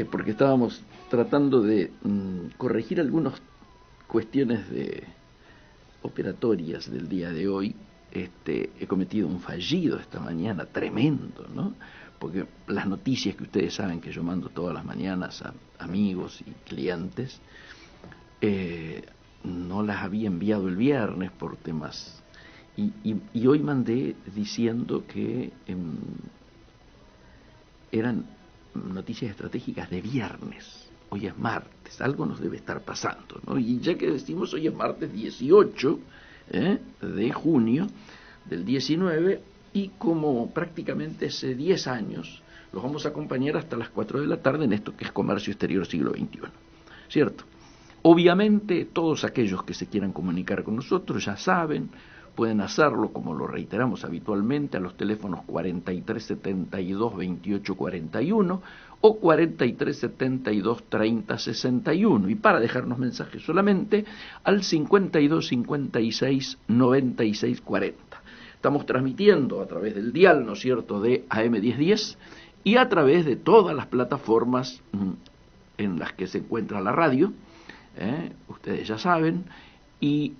porque estábamos tratando de corregir algunas cuestiones operatorias del día de hoy. He cometido un fallido esta mañana tremendo, ¿no? Porque las noticias que ustedes saben que yo mando todas las mañanas a amigos y clientes, no las había enviado el viernes por temas, y hoy mandé diciendo que eran noticias estratégicas de viernes. Hoy es martes, algo nos debe estar pasando, ¿no? Y ya que decimos hoy es martes 18 de junio del 19, y como prácticamente hace 10 años los vamos a acompañar hasta las 4 de la tarde en esto que es Comercio Exterior Siglo XXI, ¿cierto? Obviamente todos aquellos que se quieran comunicar con nosotros ya saben, pueden hacerlo, como lo reiteramos habitualmente, a los teléfonos 4372-2841 o 4372-3061, y para dejarnos mensajes solamente al 5256-9640. Estamos transmitiendo a través del dial, ¿no es cierto?, de AM1010 y a través de todas las plataformas en las que se encuentra la radio, ustedes ya saben, y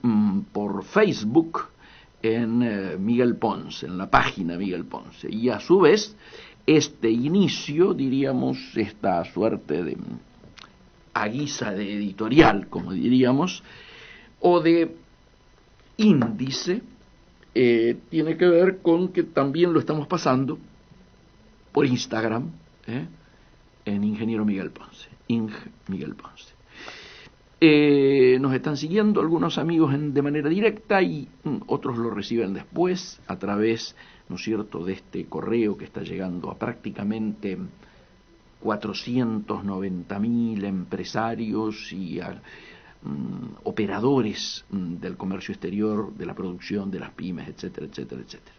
por Facebook en Miguel Ponce, en la página Miguel Ponce. Y a su vez, este inicio, diríamos, esta suerte de a guisa de editorial, como diríamos, o de índice, tiene que ver con que también lo estamos pasando por Instagram, en Ingeniero Miguel Ponce, Ing Miguel Ponce. Nos están siguiendo algunos amigos de manera directa y otros lo reciben después a través, ¿no es cierto?, de este correo que está llegando a prácticamente 490.000 empresarios y operadores del comercio exterior, de la producción, de las pymes, etcétera, etcétera, etcétera.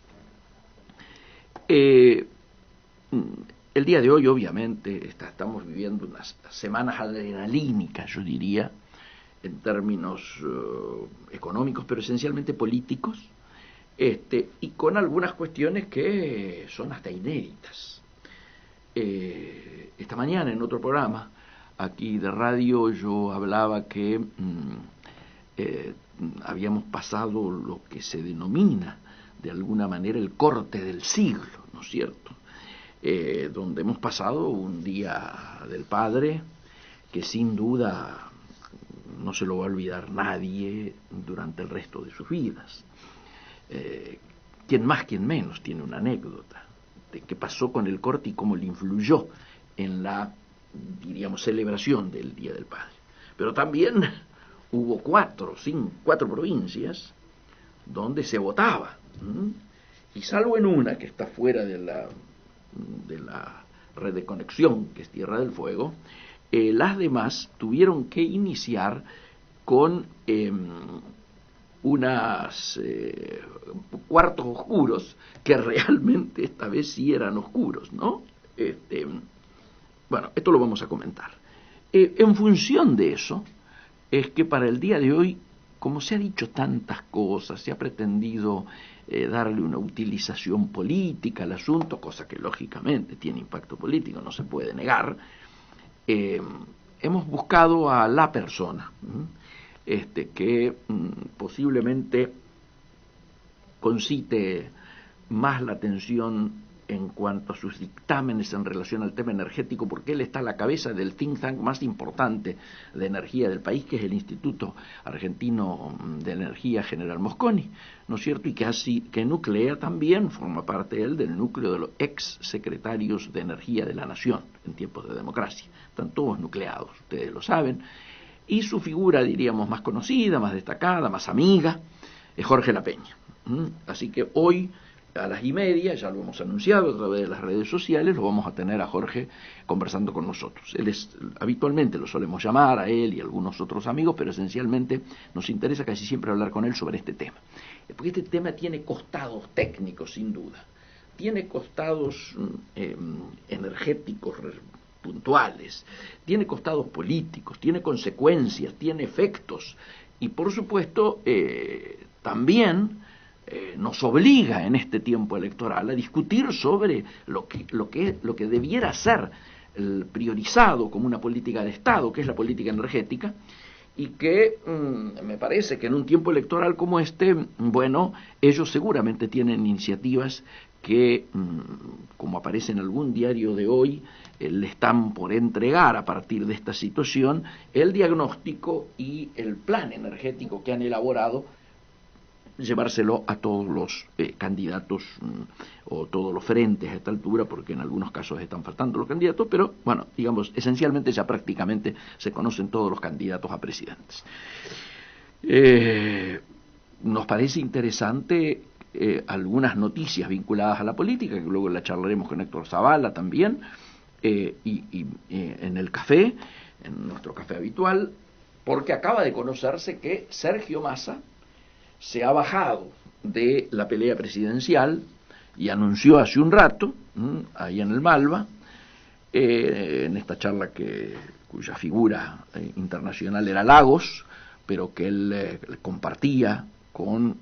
El día de hoy, obviamente, estamos viviendo unas semanas adrenalínicas, yo diría, en términos económicos, pero esencialmente políticos, y con algunas cuestiones que son hasta inéditas. Esta mañana en otro programa aquí de radio yo hablaba que habíamos pasado lo que se denomina de alguna manera el corte del siglo, ¿no es cierto?, donde hemos pasado un día del padre que sin duda no se lo va a olvidar nadie durante el resto de sus vidas. Quien más, quien menos tiene una anécdota de qué pasó con el corte y cómo le influyó en la, diríamos, celebración del Día del Padre. Pero también hubo cuatro provincias donde se votaba, y salvo en una que está fuera de la red de conexión, que es Tierra del Fuego, las demás tuvieron que iniciar con unas cuartos oscuros que realmente esta vez sí eran oscuros, ¿no? Bueno, esto lo vamos a comentar. En función de eso, es que para el día de hoy, como se ha dicho tantas cosas, se ha pretendido darle una utilización política al asunto, cosa que lógicamente tiene impacto político, no se puede negar. Hemos buscado a la persona que posiblemente concite más la atención en cuanto a sus dictámenes en relación al tema energético, porque él está a la cabeza del think tank más importante de energía del país, que es el Instituto Argentino de Energía General Mosconi, ¿no es cierto?, y que nuclea también, forma parte él del núcleo de los ex secretarios de Energía de la Nación en tiempos de democracia. Están todos nucleados, ustedes lo saben, y su figura, diríamos, más conocida, más destacada, más amiga, es Jorge Lapeña. Así que hoy a las 1:30, ya lo hemos anunciado a través de las redes sociales, lo vamos a tener a Jorge conversando con nosotros. Habitualmente lo solemos llamar a él y a algunos otros amigos, pero esencialmente nos interesa casi siempre hablar con él sobre este tema. Porque este tema tiene costados técnicos, sin duda. Tiene costados energéticos puntuales, tiene costados políticos, tiene consecuencias, tiene efectos, y por supuesto también nos obliga en este tiempo electoral a discutir sobre lo que debiera ser priorizado como una política de Estado, que es la política energética, y que me parece que en un tiempo electoral como este, bueno, ellos seguramente tienen iniciativas que, como aparece en algún diario de hoy, le están por entregar a partir de esta situación el diagnóstico y el plan energético que han elaborado, llevárselo a todos los candidatos o todos los frentes a esta altura, porque en algunos casos están faltando los candidatos, pero bueno, digamos, esencialmente ya prácticamente se conocen todos los candidatos a presidentes. Nos parece interesante algunas noticias vinculadas a la política, que luego la charlaremos con Héctor Zavala también, en el café, en nuestro café habitual, porque acaba de conocerse que Sergio Massa se ha bajado de la pelea presidencial y anunció hace un rato, ahí en el Malva, en esta charla cuya figura internacional era Lagos, pero que él compartía con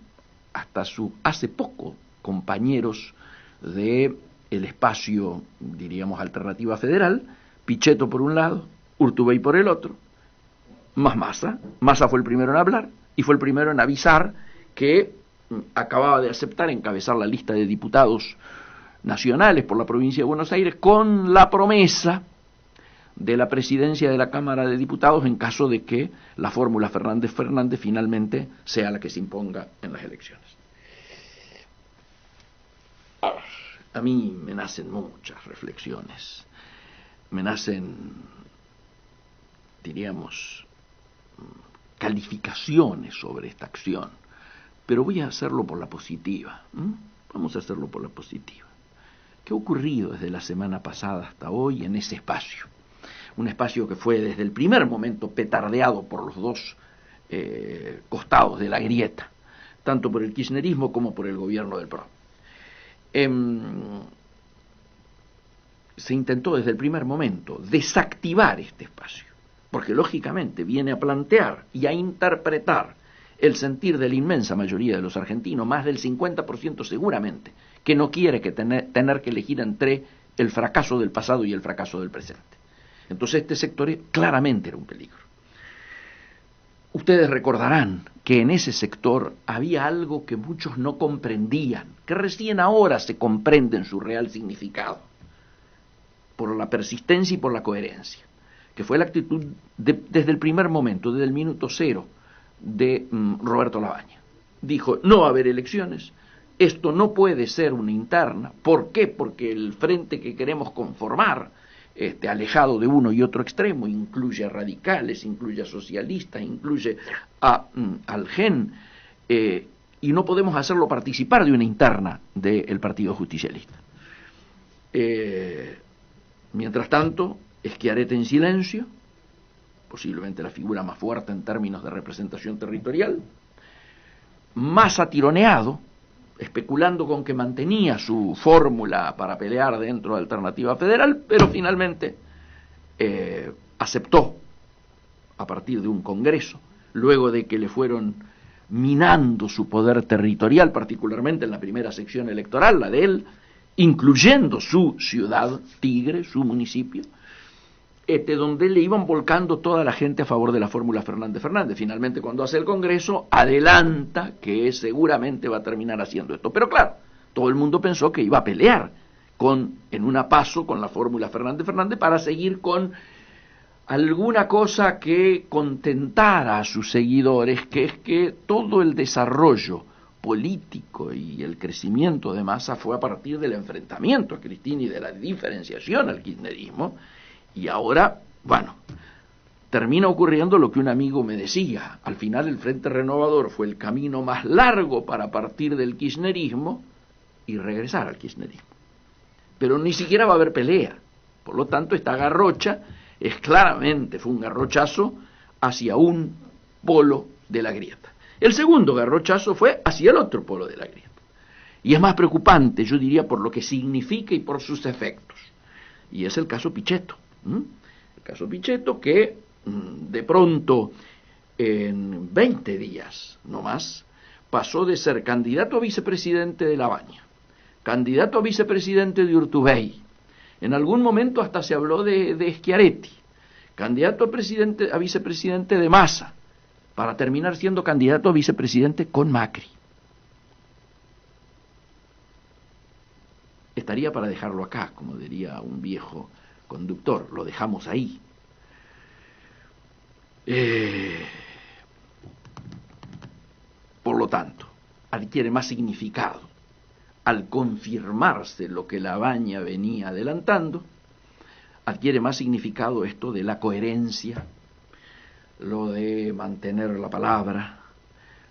hasta hace poco compañeros de el espacio, diríamos, Alternativa Federal, Pichetto por un lado, Urtubey por el otro, más Massa. Massa fue el primero en hablar y fue el primero en avisar que acababa de aceptar encabezar la lista de diputados nacionales por la provincia de Buenos Aires, con la promesa de la presidencia de la Cámara de Diputados en caso de que la fórmula Fernández-Fernández finalmente sea la que se imponga en las elecciones. A mí me nacen muchas reflexiones, me nacen, diríamos, calificaciones sobre esta acción, pero voy a hacerlo por la positiva. Vamos a hacerlo por la positiva. ¿Qué ha ocurrido desde la semana pasada hasta hoy en ese espacio? Un espacio que fue desde el primer momento petardeado por los dos costados de la grieta, tanto por el kirchnerismo como por el gobierno del PRO. Se intentó desde el primer momento desactivar este espacio, porque lógicamente viene a plantear y a interpretar el sentir de la inmensa mayoría de los argentinos, más del 50% seguramente, que no quiere tener que elegir entre el fracaso del pasado y el fracaso del presente. Entonces este sector claramente era un peligro. Ustedes recordarán que en ese sector había algo que muchos no comprendían, que recién ahora se comprende en su real significado, por la persistencia y por la coherencia, que fue la actitud desde el primer momento, desde el minuto cero, de Roberto Labaña. Dijo, no va a haber elecciones, esto no puede ser una interna. ¿Por qué? Porque el frente que queremos conformar, alejado de uno y otro extremo, incluye a radicales, incluye a socialistas, incluye al GEN, y no podemos hacerlo participar de una interna del Partido Justicialista. Mientras tanto, Schiaretti en silencio, posiblemente la figura más fuerte en términos de representación territorial, Massa tironeado, especulando con que mantenía su fórmula para pelear dentro de Alternativa Federal, pero finalmente aceptó, a partir de un congreso, luego de que le fueron minando su poder territorial, particularmente en la primera sección electoral, la de él, incluyendo su ciudad, Tigre, su municipio, donde le iban volcando toda la gente a favor de la fórmula Fernández-Fernández. Finalmente, cuando hace el Congreso, adelanta que seguramente va a terminar haciendo esto. Pero claro, todo el mundo pensó que iba a pelear en una PASO con la fórmula Fernández-Fernández para seguir con alguna cosa que contentara a sus seguidores, que es que todo el desarrollo político y el crecimiento de Massa fue a partir del enfrentamiento a Cristina y de la diferenciación al kirchnerismo. Y ahora, bueno, termina ocurriendo lo que un amigo me decía. Al final el Frente Renovador fue el camino más largo para partir del kirchnerismo y regresar al kirchnerismo. Pero ni siquiera va a haber pelea. Por lo tanto, esta garrocha fue un garrochazo hacia un polo de la grieta. El segundo garrochazo fue hacia el otro polo de la grieta. Y es más preocupante, yo diría, por lo que significa y por sus efectos. Y es el caso Pichetto. El caso Pichetto, que de pronto en 20 días no más pasó de ser candidato a vicepresidente de Labaña, candidato a vicepresidente de Urtubey, En algún momento hasta se habló de Schiaretti, candidato a vicepresidente de Massa, para terminar siendo candidato a vicepresidente con Macri. Estaría para dejarlo acá, como diría un viejo conductor, lo dejamos ahí. Por lo tanto, adquiere más significado al confirmarse lo que La Baña venía adelantando, adquiere más significado esto de la coherencia, lo de mantener la palabra,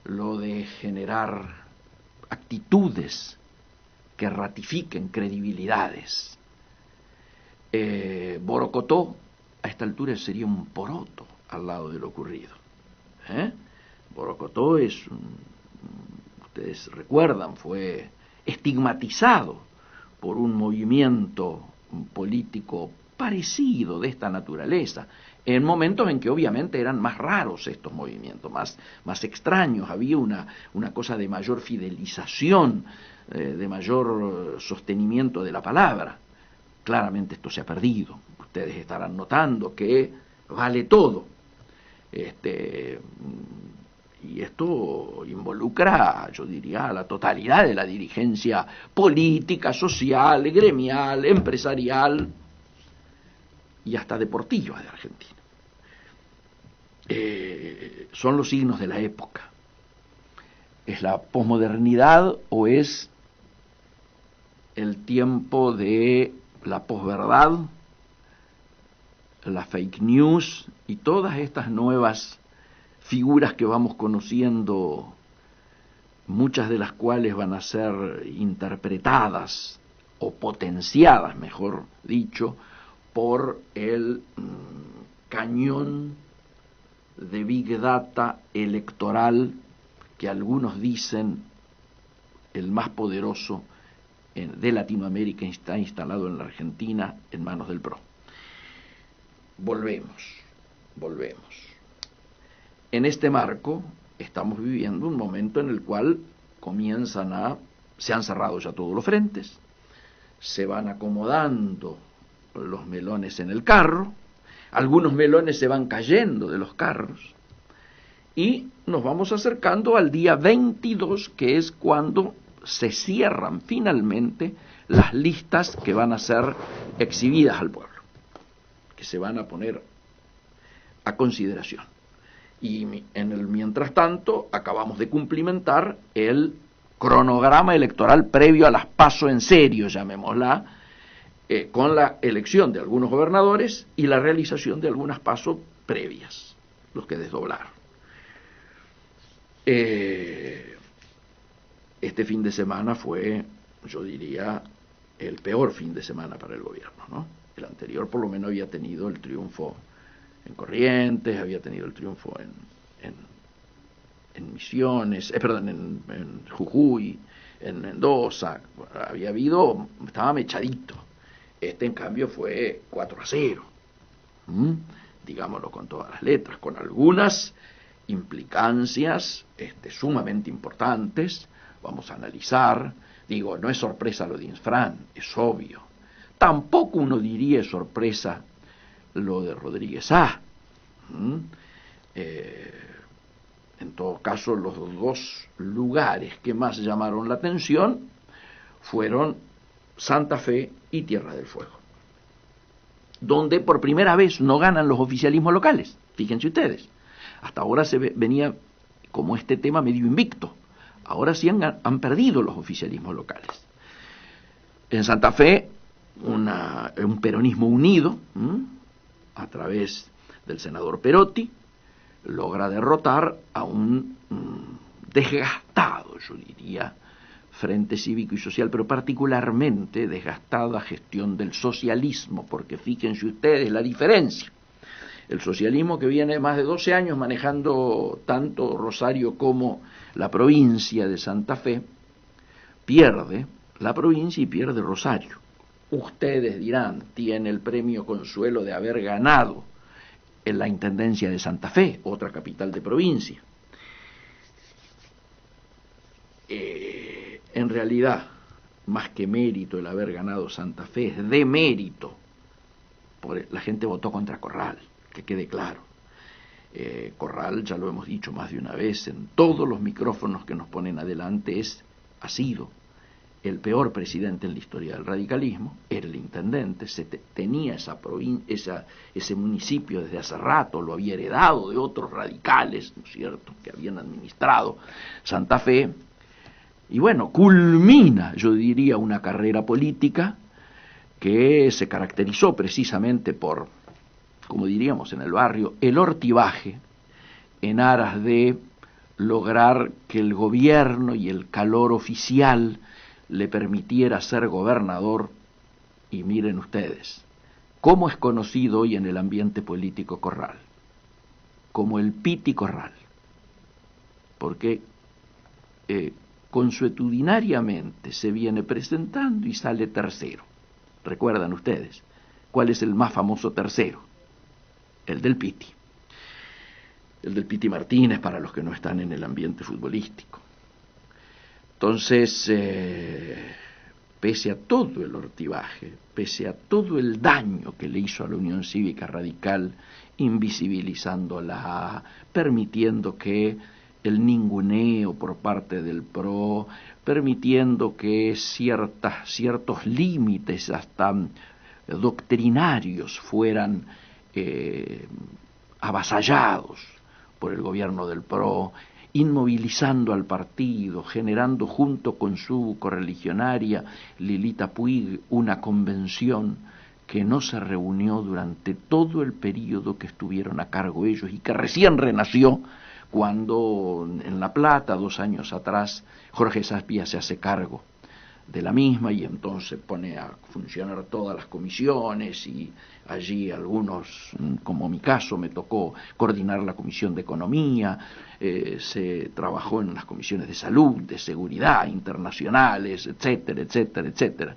lo de generar actitudes que ratifiquen credibilidades. Borocotó a esta altura sería un poroto al lado de lo ocurrido. Borocotó ustedes recuerdan, fue estigmatizado por un movimiento político parecido de esta naturaleza, en momentos en que obviamente eran más raros estos movimientos, más extraños, había una cosa de mayor fidelización, de mayor sostenimiento de la palabra. Claramente esto se ha perdido. Ustedes estarán notando que vale todo. Y esto involucra, yo diría, a la totalidad de la dirigencia política, social, gremial, empresarial y hasta deportiva de Argentina. Son los signos de la época. ¿Es la posmodernidad o es el tiempo de la posverdad, la fake news y todas estas nuevas figuras que vamos conociendo, muchas de las cuales van a ser interpretadas o potenciadas, mejor dicho, por el cañón de Big Data electoral que algunos dicen el más poderoso de Latinoamérica está instalado en la Argentina en manos del PRO. Volvemos. En este marco estamos viviendo un momento en el cual se han cerrado ya todos los frentes, se van acomodando los melones en el carro, algunos melones se van cayendo de los carros y nos vamos acercando al día 22, que es cuando se cierran finalmente las listas que van a ser exhibidas al pueblo, que se van a poner a consideración. Y mientras tanto acabamos de cumplimentar el cronograma electoral previo a las PASO en serio, llamémosla, con la elección de algunos gobernadores y la realización de algunas PASO previas, los que desdoblaron. Este fin de semana fue, yo diría, el peor fin de semana para el gobierno, ¿no? El anterior por lo menos había tenido el triunfo en Corrientes, había tenido el triunfo en Misiones, en Jujuy, en Mendoza, estaba mechadito. Este en cambio fue 4-0, digámoslo con todas las letras, con algunas implicancias sumamente importantes. Vamos a analizar, no es sorpresa lo de Infran, es obvio. Tampoco uno diría es sorpresa lo de Rodríguez A. En todo caso, los dos lugares que más llamaron la atención fueron Santa Fe y Tierra del Fuego, donde por primera vez no ganan los oficialismos locales. Fíjense ustedes, hasta ahora se venía como este tema medio invicto. Ahora sí han perdido los oficialismos locales. En Santa Fe, un peronismo unido, a través del senador Perotti, logra derrotar a un desgastado, yo diría, Frente Cívico y Social, pero particularmente desgastada gestión del socialismo, porque fíjense ustedes la diferencia. El socialismo, que viene más de 12 años manejando tanto Rosario como la provincia de Santa Fe, pierde la provincia y pierde Rosario. Ustedes dirán, tiene el premio consuelo de haber ganado en la Intendencia de Santa Fe, otra capital de provincia. En realidad, más que mérito el haber ganado Santa Fe, es de mérito. La gente votó contra Corral, que quede claro. Corral, ya lo hemos dicho más de una vez, en todos los micrófonos que nos ponen adelante, ha sido el peor presidente en la historia del radicalismo. Era el intendente, tenía ese municipio desde hace rato, lo había heredado de otros radicales, ¿no es cierto?, que habían administrado Santa Fe. Y bueno, culmina, yo diría, una carrera política que se caracterizó precisamente por, como diríamos en el barrio, el hortibaje en aras de lograr que el gobierno y el calor oficial le permitiera ser gobernador. Y miren ustedes, ¿cómo es conocido hoy en el ambiente político Corral? Como el Piti Corral, porque consuetudinariamente se viene presentando y sale tercero. ¿Recuerdan ustedes cuál es el más famoso tercero? El del Piti. El del Piti Martínez, para los que no están en el ambiente futbolístico. Entonces, pese a todo el hortibaje, pese a todo el daño que le hizo a la Unión Cívica Radical, invisibilizándola, permitiendo que el ninguneo por parte del PRO, permitiendo que ciertos límites hasta doctrinarios fueran avasallados por el gobierno del PRO, inmovilizando al partido, generando junto con su correligionaria Lilita Puig una convención que no se reunió durante todo el periodo que estuvieron a cargo ellos y que recién renació cuando en La Plata, 2 años atrás, Jorge Saspia se hace cargo de la misma y entonces pone a funcionar todas las comisiones, y allí algunos, como mi caso, me tocó coordinar la comisión de economía, se trabajó en las comisiones de salud, de seguridad, internacionales, etcétera, etcétera, etcétera,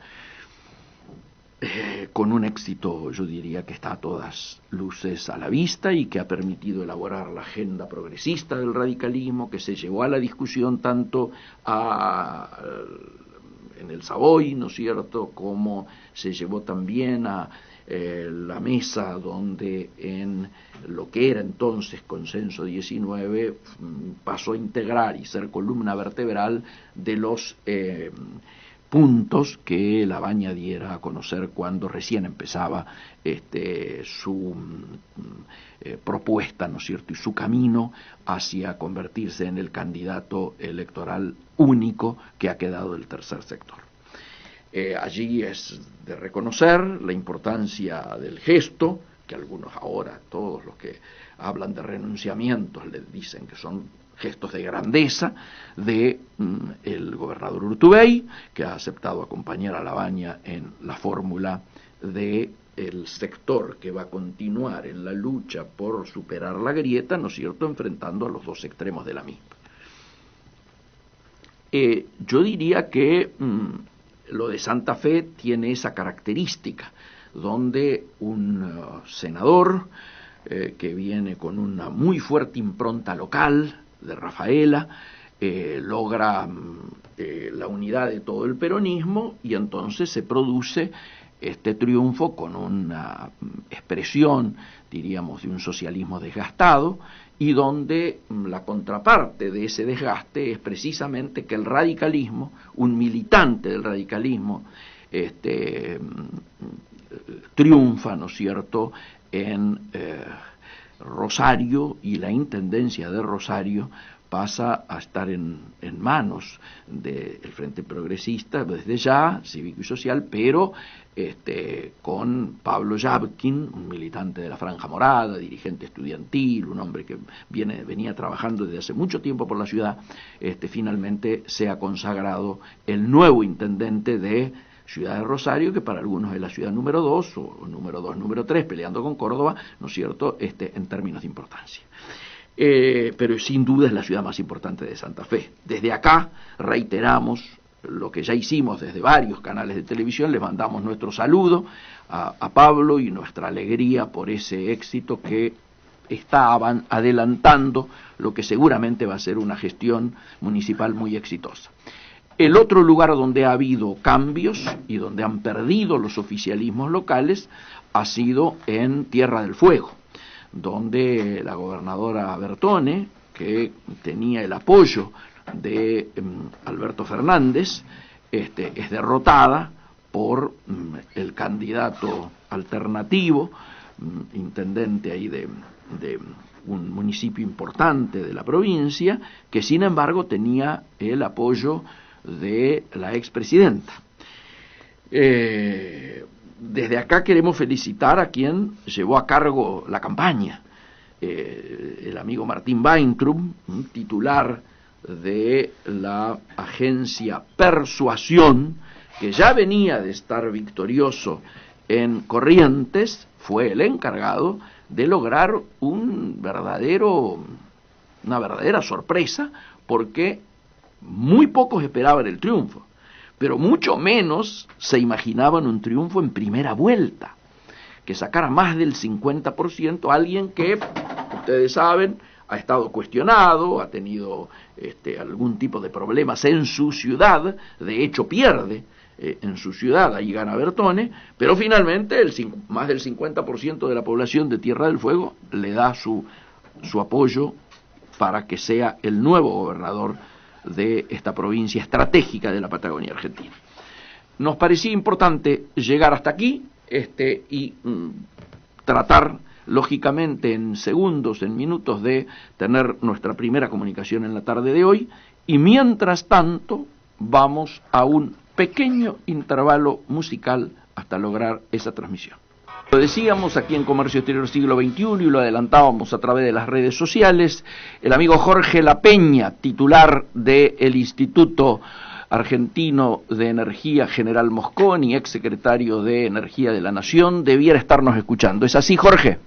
con un éxito, yo diría, que está a todas luces a la vista y que ha permitido elaborar la agenda progresista del radicalismo, que se llevó a la discusión tanto en el Savoy, ¿no es cierto?, como se llevó también a la mesa donde en lo que era entonces Consenso 19 pasó a integrar y ser columna vertebral de los puntos que Labaña diera a conocer cuando recién empezaba su propuesta, ¿no es cierto?, y su camino hacia convertirse en el candidato electoral único que ha quedado del tercer sector. Allí es de reconocer la importancia del gesto, que algunos ahora, todos los que hablan de renunciamientos, le dicen que son gestos de grandeza de el gobernador Urtubey, que ha aceptado acompañar a Labaña en la fórmula de el sector que va a continuar en la lucha por superar la grieta, ¿no es cierto?, enfrentando a los dos extremos de la misma. Yo diría que lo de Santa Fe tiene esa característica, donde un senador que viene con una muy fuerte impronta local, de Rafaela, logra la unidad de todo el peronismo, y entonces se produce este triunfo con una expresión, diríamos, de un socialismo desgastado, y donde la contraparte de ese desgaste es precisamente que el radicalismo, un militante del radicalismo, triunfa, ¿no es cierto?, en Rosario, y la intendencia de Rosario pasa a estar en manos del Frente Progresista desde ya, cívico y social, pero con Pablo Yabkin, un militante de la Franja Morada, dirigente estudiantil, un hombre que venía trabajando desde hace mucho tiempo por la ciudad, finalmente se ha consagrado el nuevo intendente de Ciudad de Rosario, que para algunos es la ciudad número 2, o número 2, número 3, peleando con Córdoba, ¿no es cierto?, en términos de importancia. Pero sin duda es la ciudad más importante de Santa Fe. Desde acá reiteramos lo que ya hicimos desde varios canales de televisión, les mandamos nuestro saludo a Pablo y nuestra alegría por ese éxito que estaban adelantando lo que seguramente va a ser una gestión municipal muy exitosa. El otro lugar donde ha habido cambios y donde han perdido los oficialismos locales ha sido en Tierra del Fuego, donde la gobernadora Bertone, que tenía el apoyo de Alberto Fernández, es derrotada por el candidato alternativo, intendente ahí de un municipio importante de la provincia, que sin embargo tenía el apoyo de la expresidenta. Desde acá queremos felicitar a quien llevó a cargo la campaña, el amigo Martín Weintraub, titular de la agencia Persuasión, que ya venía de estar victorioso en Corrientes, fue el encargado de lograr una verdadera sorpresa, porque muy pocos esperaban el triunfo, pero mucho menos se imaginaban un triunfo en primera vuelta, que sacara más del 50%, alguien que, ustedes saben, ha estado cuestionado, ha tenido algún tipo de problemas en su ciudad, de hecho pierde en su ciudad, ahí gana Bertone, pero finalmente más del 50% de la población de Tierra del Fuego le da su apoyo para que sea el nuevo gobernador de esta provincia estratégica de la Patagonia Argentina. Nos parecía importante llegar hasta aquí y tratar, lógicamente, en segundos, en minutos, de tener nuestra primera comunicación en la tarde de hoy, y mientras tanto vamos a un pequeño intervalo musical hasta lograr esa transmisión. Lo decíamos aquí en Comercio Exterior Siglo XXI y lo adelantábamos a través de las redes sociales, el amigo Jorge Lapeña, titular del Instituto Argentino de Energía General Mosconi, ex secretario de Energía de la Nación, debiera estarnos escuchando. ¿Es así, Jorge?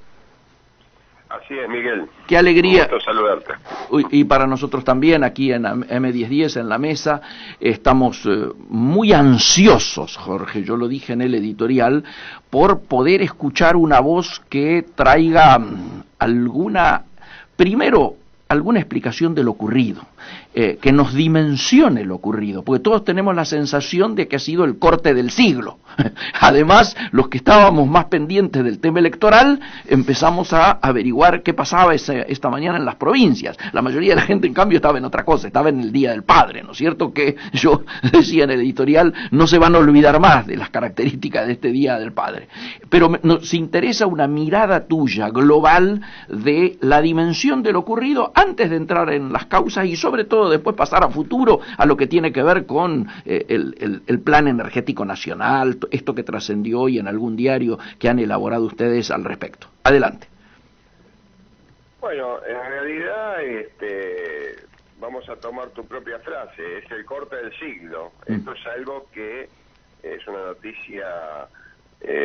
Así es, Miguel. Qué alegría. Un gusto saludarte. Y para nosotros también, aquí en M1010, en la mesa, estamos muy ansiosos, Jorge, yo lo dije en el editorial, por poder escuchar una voz que traiga alguna explicación de lo ocurrido, que nos dimensione lo ocurrido, porque todos tenemos la sensación de que ha sido el corte del siglo. Además, los que estábamos más pendientes del tema electoral, empezamos a averiguar qué pasaba esta mañana en las provincias. La mayoría de la gente, en cambio, estaba en otra cosa, estaba en el Día del Padre, ¿no es cierto? Que yo decía en el editorial, no se van a olvidar más de las características de este Día del Padre. Pero nos interesa una mirada tuya, global, de la dimensión de lo ocurrido, antes de entrar en las causas y sobre todo después pasar a futuro a lo que tiene que ver con el plan energético nacional, esto que trascendió hoy en algún diario que han elaborado ustedes al respecto. Adelante. Bueno, en realidad vamos a tomar tu propia frase, es el corte del siglo. Esto es algo que es una noticia,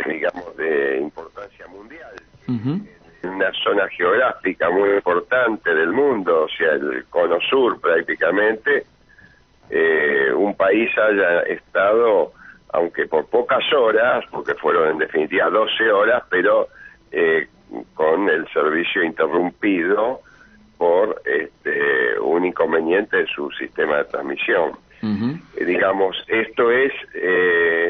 digamos, de importancia mundial. En una zona geográfica muy importante del mundo, o sea, el cono sur prácticamente, un país haya estado, aunque por pocas horas, porque fueron en definitiva 12 horas, pero con el servicio interrumpido por un inconveniente en su sistema de transmisión. Digamos, esto es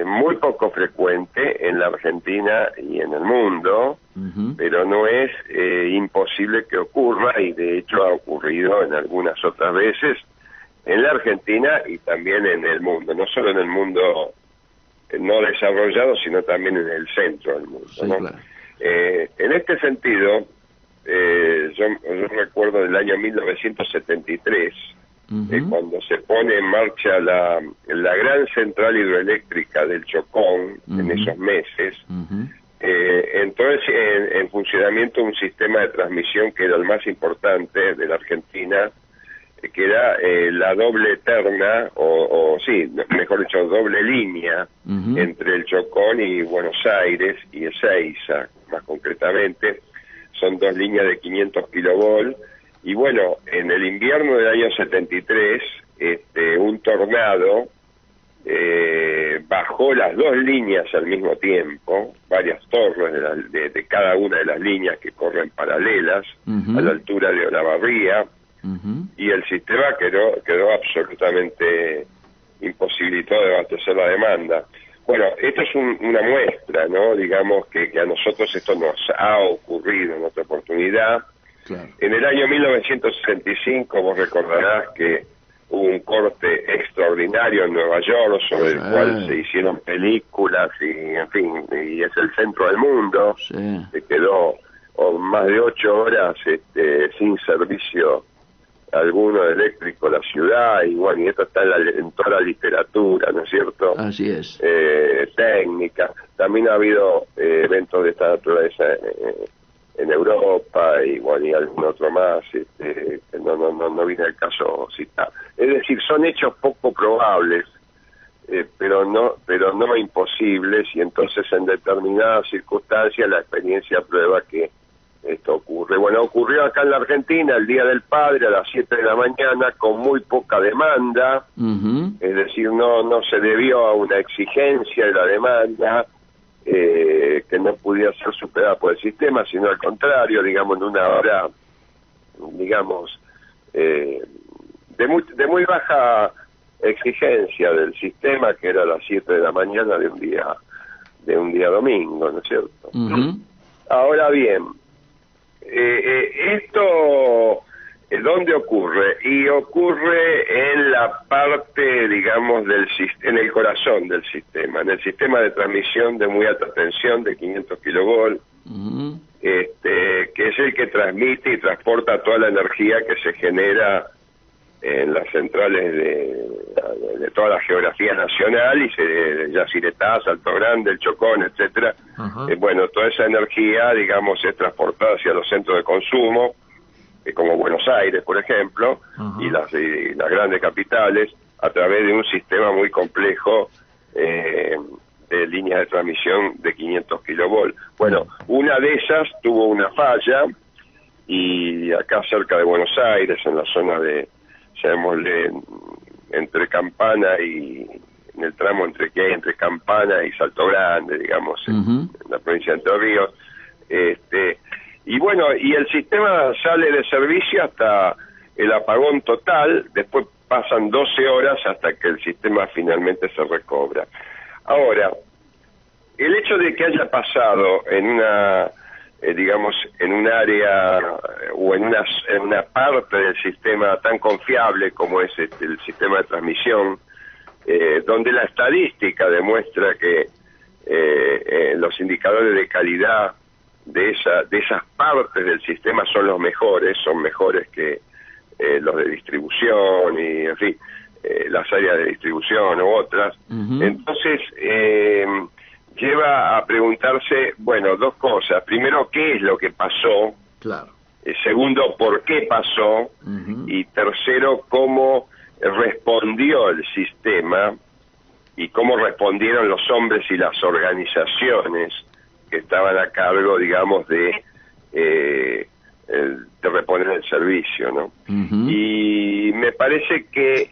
muy poco frecuente en la Argentina y en el mundo, pero no es imposible que ocurra, y de hecho ha ocurrido en algunas otras veces en la Argentina y también en el mundo, no solo en el mundo no desarrollado, sino también en el centro del mundo, sí, ¿no? Claro. En este sentido, yo recuerdo del año 1973, cuando se pone en marcha la gran central hidroeléctrica del Chocón, en esos meses, entonces en funcionamiento un sistema de transmisión que era el más importante de la Argentina, que era la doble terna, sí, mejor dicho, doble línea entre el Chocón y Buenos Aires y Ezeiza, más concretamente. Son dos líneas de 500 kilovolt. Y bueno, en el invierno del año 73, un tornado bajó las dos líneas al mismo tiempo, varias torres de cada una de las líneas que corren paralelas a la altura de Olavarría, y el sistema quedó absolutamente imposibilitó de abastecer la demanda. Bueno, esto es una muestra, ¿no? Digamos que a nosotros esto nos ha ocurrido en otra oportunidad. Claro. En el año 1965, vos recordarás que hubo un corte extraordinario en Nueva York sobre el cual se hicieron películas y, en fin, y es el centro del mundo. Se quedó más de 8 horas sin servicio alguno eléctrico la ciudad, y bueno, y esto está en toda la literatura, ¿no es cierto? Así es. Técnica. También ha habido eventos de esta naturaleza en Europa, y bueno, y algún otro más, que no viene al caso citar. Es decir, son hechos poco probables, pero no imposibles, y entonces en determinadas circunstancias la experiencia prueba que esto ocurre. Bueno, ocurrió acá en la Argentina el Día del Padre a las 7 de la mañana con muy poca demanda, es decir, no se debió a una exigencia de la demanda que no pudiera ser superada por el sistema, sino al contrario, digamos, en una hora, digamos, de muy baja exigencia del sistema, que era a las 7 de la mañana de un día domingo, ¿no es cierto? Ahora bien, esto, ¿dónde ocurre? Y ocurre en la parte, digamos, en el corazón del sistema, en el sistema de transmisión de muy alta tensión de 500 kilovolts, que es el que transmite y transporta toda la energía que se genera en las centrales de toda la geografía nacional, y Yacyretá, Salto Grande, El Chocón, etcétera. Bueno, toda esa energía, digamos, es transportada hacia los centros de consumo, como Buenos Aires, por ejemplo, y las grandes capitales, a través de un sistema muy complejo de líneas de transmisión de 500 kilovolts. Bueno, una de esas tuvo una falla, y acá cerca de Buenos Aires, en la zona de, llamémosle, entre Campana y en el tramo entre Campana y Salto Grande, digamos, en la provincia de Entre Ríos, y bueno, y el sistema sale de servicio hasta el apagón total. Después pasan 12 horas hasta que el sistema finalmente se recobra. Ahora, el hecho de que haya pasado en una digamos, en un área o en una parte del sistema tan confiable como es el sistema de transmisión, donde la estadística demuestra que los indicadores de calidad de esas partes del sistema son mejores que los de distribución y, en fin, las áreas de distribución u otras. Entonces, lleva a preguntarse, bueno, dos cosas. Primero, ¿qué es lo que pasó? Claro. Segundo, ¿por qué pasó? Y tercero, ¿cómo respondió el sistema y cómo respondieron los hombres y las organizaciones que estaban a cargo, digamos, de reponer el servicio, ¿no? Y me parece que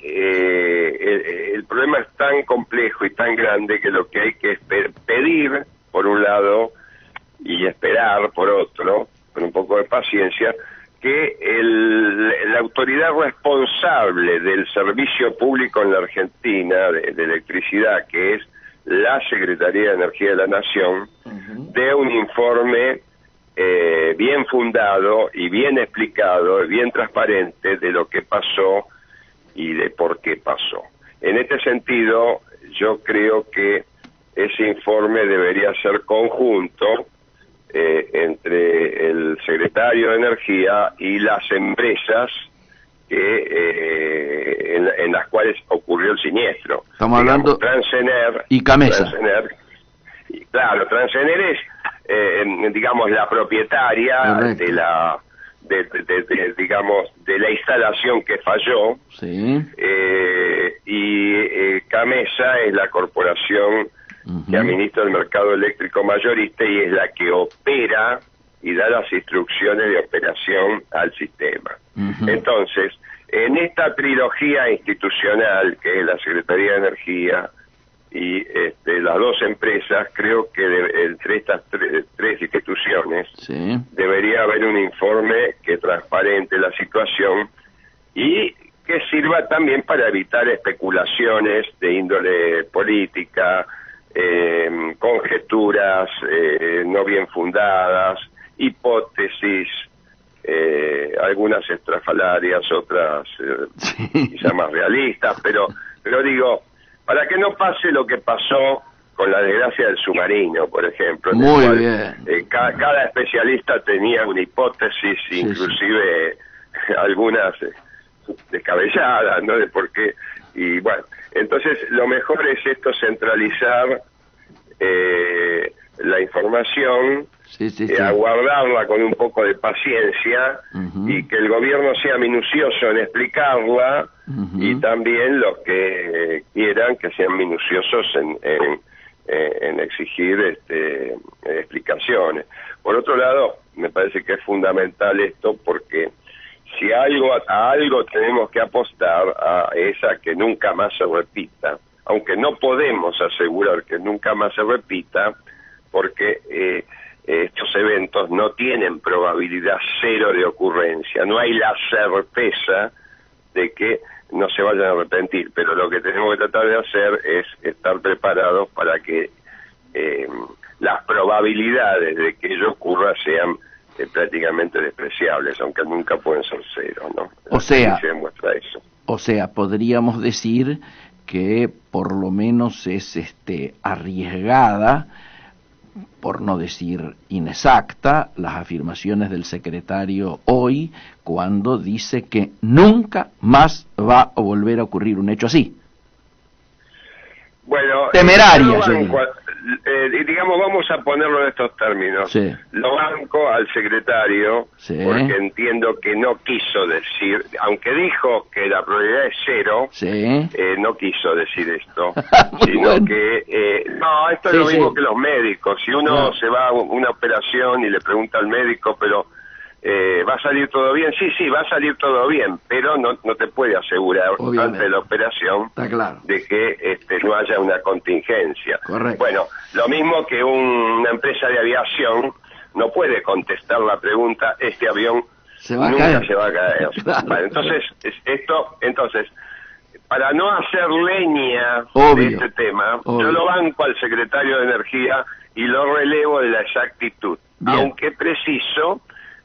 el problema es tan complejo y tan grande que lo que hay que pedir, por un lado, y esperar, por otro, con un poco de paciencia, que la autoridad responsable del servicio público en la Argentina de electricidad, que es la Secretaría de Energía de la Nación, dé un informe bien fundado y bien explicado, bien transparente de lo que pasó y de por qué pasó. En este sentido, yo creo que ese informe debería ser conjunto entre el secretario de Energía y las empresas en las cuales ocurrió el siniestro. Estamos hablando Transener y Camesa. Claro, Transener es digamos, la propietaria de la digamos, de la instalación que falló. Y Camesa es la corporación que administra el mercado eléctrico mayorista y es la que opera y da las instrucciones de operación al sistema. Entonces, en esta trilogía institucional, que es la Secretaría de Energía y las dos empresas, creo que entre estas tres instituciones debería haber un informe que transparente la situación y que sirva también para evitar especulaciones de índole política, conjeturas no bien fundadas, hipótesis, algunas estrafalarias, otras quizá más realistas, pero digo, para que no pase lo que pasó con la desgracia del submarino, por ejemplo, en Muy el cual, bien. cada especialista tenía una hipótesis, Sí, inclusive algunas descabelladas, ¿no? De por qué. Y bueno, entonces lo mejor es esto, centralizar la información, aguardarla con un poco de paciencia, y que el gobierno sea minucioso en explicarla, y también los que quieran que sean minuciosos en exigir explicaciones. Por otro lado, me parece que es fundamental esto, porque si a algo tenemos que apostar es a que nunca más se repita, aunque no podemos asegurar que nunca más se repita, porque estos eventos no tienen probabilidad cero de ocurrencia, no hay la certeza de que no se vayan a arrepentir, pero lo que tenemos que tratar de hacer es estar preparados para que las probabilidades de que ello ocurra sean prácticamente despreciables, aunque nunca pueden ser cero, ¿no? O sea, se demuestra eso. O sea, podríamos decir que por lo menos es arriesgada, por no decir inexacta, las afirmaciones del secretario hoy cuando dice que nunca más va a volver a ocurrir un hecho así. Bueno, temeraria, digamos, vamos a ponerlo en estos términos. Sí. Lo banco al secretario, sí, porque entiendo que no quiso decir, aunque dijo que la probabilidad es cero, sí, no quiso decir esto, sino bueno. que, no, esto es lo mismo que los médicos. Si uno se va a una operación y le pregunta al médico, pero ¿va a salir todo bien? Sí, va a salir todo bien, pero no te puede asegurar antes de la operación de que no haya una contingencia. Correcto. Bueno, lo mismo que una empresa de aviación no puede contestar la pregunta, este avión nunca se va a caer. Claro, bueno, entonces, para no hacer leña de este tema, yo lo banco al secretario de Energía y lo relevo de la exactitud, aunque preciso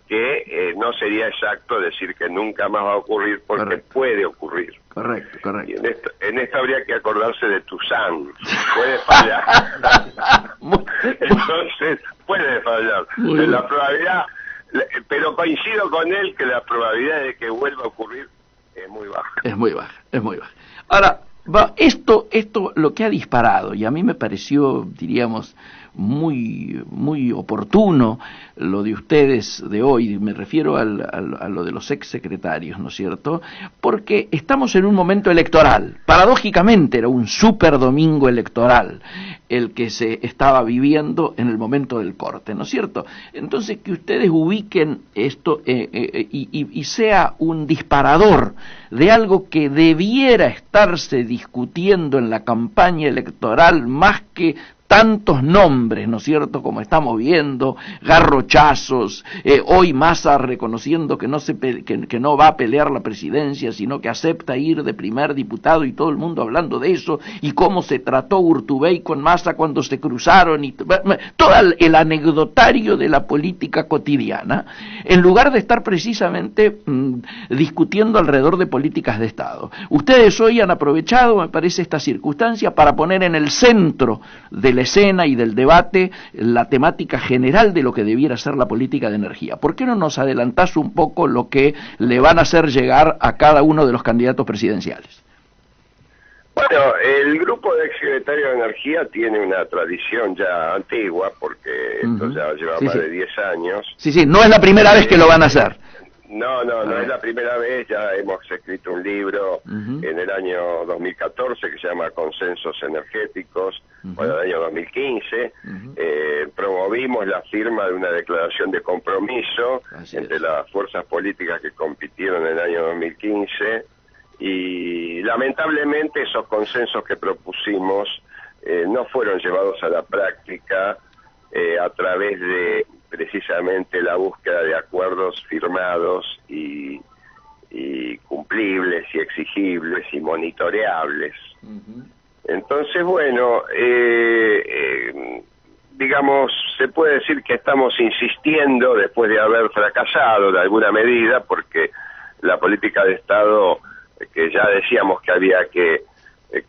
que no sería exacto decir que nunca más va a ocurrir, porque puede ocurrir. Correcto. Y en esto habría que acordarse de Toussaint. Puede fallar. Entonces, puede fallar. La probabilidad, pero coincido con él que la probabilidad de que vuelva a ocurrir es muy baja. Es muy baja. Ahora, esto lo que ha disparado, y a mí me pareció, diríamos, muy oportuno lo de ustedes de hoy, me refiero a lo de los exsecretarios, ¿no es cierto? Porque estamos en un momento electoral, paradójicamente era un super domingo electoral el que se estaba viviendo en el momento del corte, ¿no es cierto? Entonces que ustedes ubiquen esto y sea un disparador de algo que debiera estarse discutiendo en la campaña electoral más que tantos nombres, ¿no es cierto?, como estamos viendo, garrochazos, hoy Massa reconociendo que no va a pelear la presidencia, sino que acepta ir de primer diputado, y todo el mundo hablando de eso, y cómo se trató Urtubey con Massa cuando se cruzaron, y todo el anecdotario de la política cotidiana, en lugar de estar precisamente discutiendo alrededor de políticas de Estado. Ustedes hoy han aprovechado, me parece, esta circunstancia para poner en el centro de la escena y del debate la temática general de lo que debiera ser la política de energía. ¿Por qué no nos adelantás un poco lo que le van a hacer llegar a cada uno de los candidatos presidenciales? Bueno, el grupo de exsecretarios de Energía tiene una tradición ya antigua, porque esto ya lleva más de 10 años. Sí, no es la primera vez que lo van a hacer. No es la primera vez, ya hemos escrito un libro en el año 2014 que se llama Consensos Energéticos, para el año 2015, promovimos la firma de una declaración de compromiso entre las fuerzas políticas que compitieron en el año 2015, y lamentablemente esos consensos que propusimos no fueron llevados a la práctica a través de precisamente la búsqueda de acuerdos firmados y cumplibles y exigibles y monitoreables. Ujú. Entonces, bueno, digamos, se puede decir que estamos insistiendo después de haber fracasado de alguna medida, porque la política de Estado que ya decíamos que había que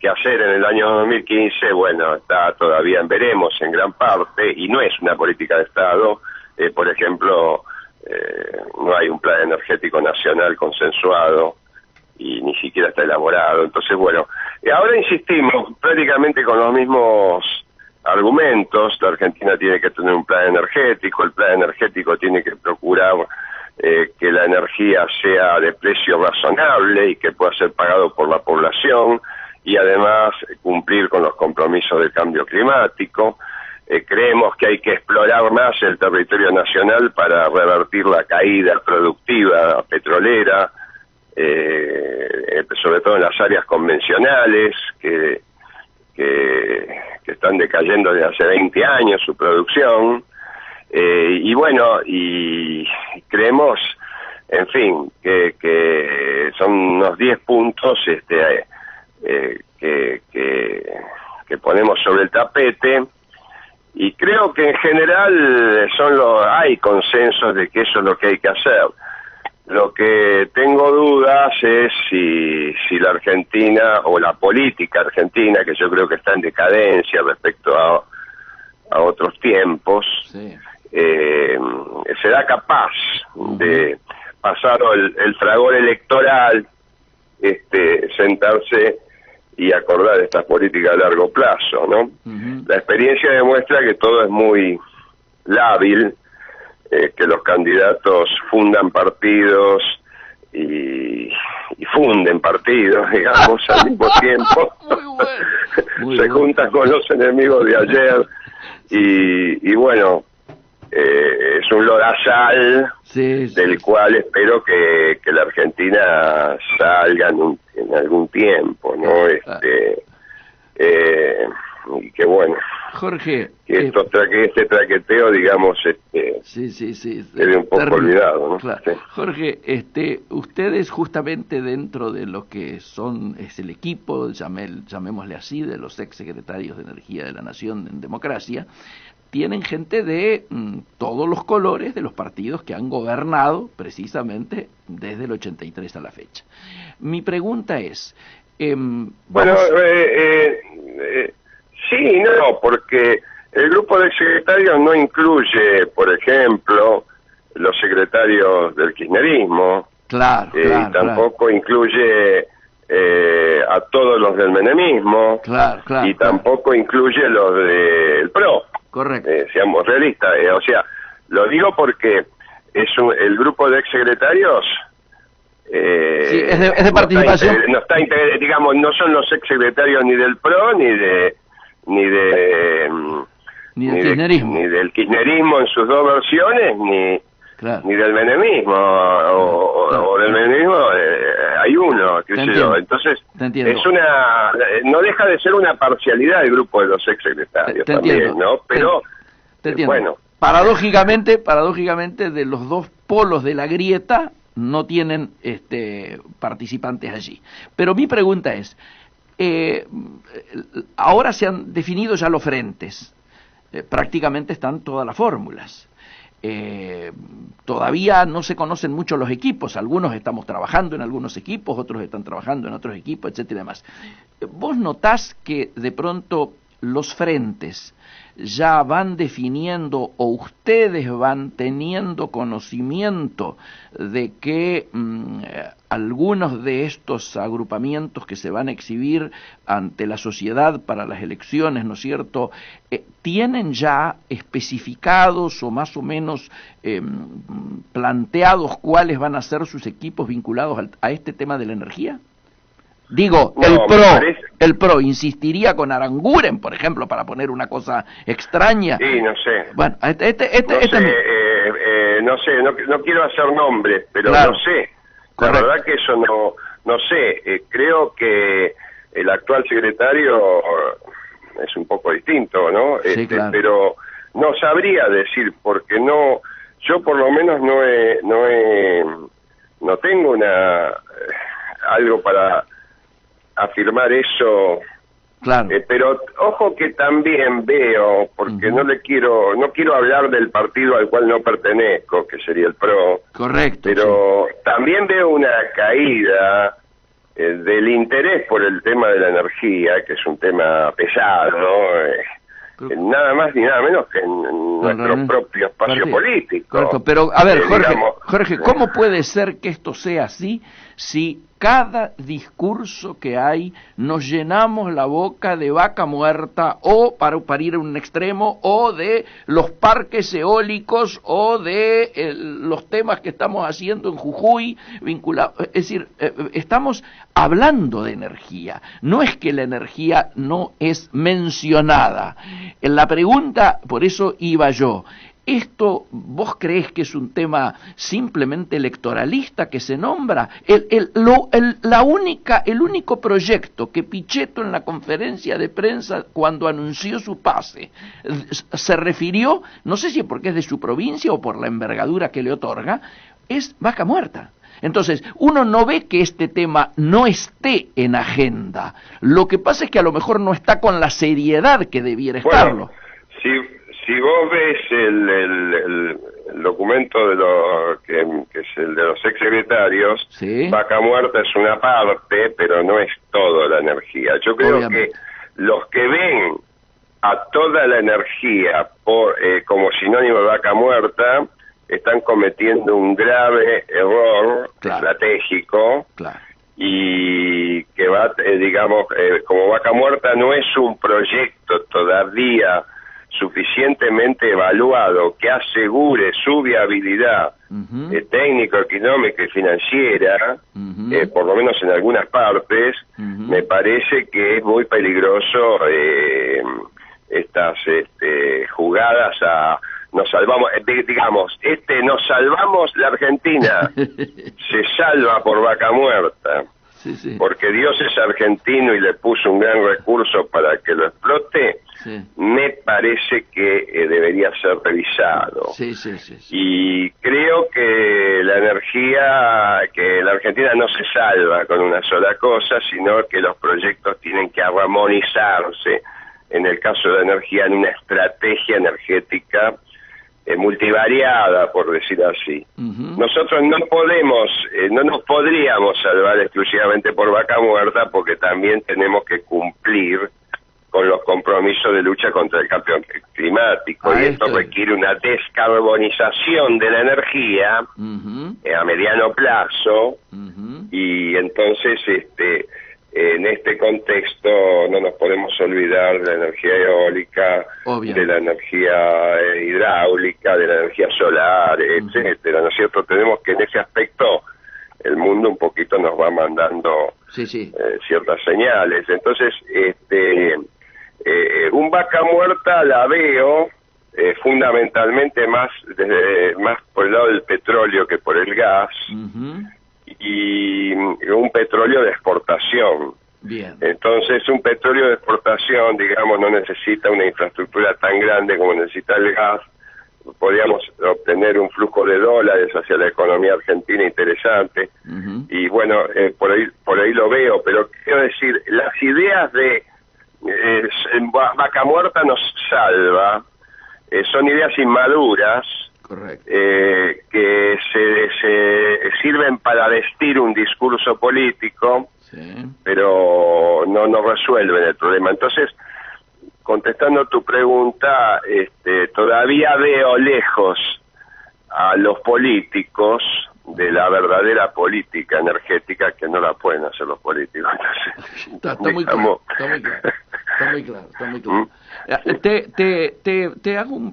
hacer en el año 2015, bueno, está todavía en veremos en gran parte, y no es una política de Estado. Por ejemplo, no hay un plan energético nacional consensuado y ni siquiera está elaborado. Entonces, bueno, ahora insistimos prácticamente con los mismos argumentos. La Argentina tiene que tener un plan energético, el plan energético tiene que procurar que la energía sea de precio razonable y que pueda ser pagado por la población, y además cumplir con los compromisos del cambio climático. Creemos que hay que explorar más el territorio nacional para revertir la caída productiva petrolera, sobre todo en las áreas convencionales que están decayendo desde hace 20 años su producción. Y bueno, y creemos, en fin, que son unos 10 puntos que ponemos sobre el tapete, y creo que en general hay consensos de que eso es lo que hay que hacer. Lo que tengo dudas es si la Argentina, o la política argentina, que yo creo que está en decadencia respecto a otros tiempos, Sí. Será capaz de, pasado el fragor electoral, sentarse y acordar estas políticas a largo plazo, ¿no? Ujú. La experiencia demuestra que todo es muy lábil, que los candidatos fundan partidos y funden partidos, digamos, al mismo tiempo. Muy bueno. Muy Se bueno. juntan con los enemigos de ayer y bueno, es un lodazal Sí, sí. del cual espero que la Argentina salga en algún tiempo, ¿no? Y que bueno, Jorge, que este traqueteo, digamos, sí, quede un poco terrible. olvidado, ¿no? Claro. Sí. Jorge, ustedes justamente dentro de lo que es el equipo, llamémosle así, de los exsecretarios de Energía de la Nación en democracia, tienen gente de todos los colores de los partidos que han gobernado precisamente desde el 83 a la fecha. Mi pregunta es... Bueno, sí y no, porque el grupo de secretarios no incluye, por ejemplo, los secretarios del kirchnerismo, Claro, y tampoco incluye a todos los del menemismo, claro, y tampoco incluye los del PRO. Correcto. Seamos realistas, o sea, lo digo porque el grupo de exsecretarios Sí, es de participación. Digamos, no son los exsecretarios ni del PRO ni del kirchnerismo. ni del kirchnerismo en sus dos versiones, ni del menemismo, o del menemismo hay uno, qué sé yo. Entonces, no deja de ser una parcialidad el grupo de los exsecretarios también, ¿no? Pero, te entiendo. Bueno. Paradójicamente, de los dos polos de la grieta, no tienen participantes allí. Pero mi pregunta es, ahora se han definido ya los frentes, prácticamente están todas las fórmulas. Todavía no se conocen mucho los equipos, algunos estamos trabajando en algunos equipos, otros están trabajando en otros equipos, etcétera y demás. ¿Vos notás que de pronto los frentes ya van definiendo, o ustedes van teniendo conocimiento de que algunos de estos agrupamientos que se van a exhibir ante la sociedad para las elecciones, ¿no es cierto?, tienen ya especificados o más o menos planteados cuáles van a ser sus equipos vinculados a este tema de la energía? Digo, no, el PRO insistiría con Aranguren, por ejemplo, para poner una cosa extraña. Sí, no sé. Bueno, no sé, no quiero hacer nombres, pero claro. No sé. Correcto. La verdad que eso no sé. Creo que el actual secretario es un poco distinto, ¿no? Sí, claro. Pero no sabría decir, porque yo por lo menos no tengo algo para afirmar eso. Claro. Pero ojo que también veo, porque no quiero hablar del partido al cual no pertenezco, que sería el PRO. Correcto. Pero también veo una caída del interés por el tema de la energía, que es un tema pesado, nada más ni nada menos que en nuestro propio espacio político. Correcto, pero a ver, Jorge, digamos, Jorge, ¿cómo puede ser que esto sea así si cada discurso que hay nos llenamos la boca de vaca muerta o, para ir a un extremo, o de los parques eólicos o de los temas que estamos haciendo en Jujuy vinculados? Es decir, estamos hablando de energía, no es que la energía no es mencionada. En la pregunta, por eso iba yo, ¿esto vos creés que es un tema simplemente electoralista que se nombra? El único proyecto que Pichetto en la conferencia de prensa cuando anunció su pase se refirió, no sé si porque es de su provincia o por la envergadura que le otorga, es Vaca Muerta. Entonces, uno no ve que este tema no esté en agenda. Lo que pasa es que a lo mejor no está con la seriedad que debiera estarlo. Si vos ves el documento de que es el de los exsecretarios, ¿sí? Vaca Muerta es una parte, pero no es toda la energía. Yo creo que los que ven a toda la energía como sinónimo de Vaca Muerta están cometiendo un grave error estratégico, y que va, como Vaca Muerta no es un proyecto todavía suficientemente evaluado que asegure su viabilidad técnico, económica y financiera, por lo menos en algunas partes, me parece que es muy peligroso estas jugadas a nos salvamos, nos salvamos la Argentina, se salva por Vaca Muerta. Sí. Porque Dios es argentino y le puso un gran recurso para que lo explote, me parece que debería ser revisado. Sí. Y creo que la Argentina no se salva con una sola cosa, sino que los proyectos tienen que armonizarse, en el caso de la energía, en una estrategia energética multivariada, por decir así. Nosotros no nos podríamos salvar exclusivamente por Vaca Muerta, porque también tenemos que cumplir con los compromisos de lucha contra el cambio climático, y esto requiere una descarbonización de la energía a mediano plazo, y entonces en este contexto no nos podemos olvidar de la energía eólica, de la energía hidráulica, de la energía solar, etcétera, ¿no es cierto? Tenemos que en ese aspecto el mundo un poquito nos va mandando ciertas señales. Entonces, un Vaca Muerta la veo fundamentalmente más por el lado del petróleo que por el gas, y un petróleo de exportación. Bien. Entonces, un petróleo de exportación, no necesita una infraestructura tan grande como necesita el gas. Podríamos obtener un flujo de dólares hacia la economía argentina interesante, y bueno, por ahí lo veo, pero quiero decir, las ideas de Vaca Muerta nos salva, son ideas inmaduras, que se sirven para vestir un discurso político, pero no resuelven el problema. Entonces, contestando tu pregunta, todavía veo lejos a los políticos de la verdadera política energética, que no la pueden hacer los políticos. Está muy claro. Te hago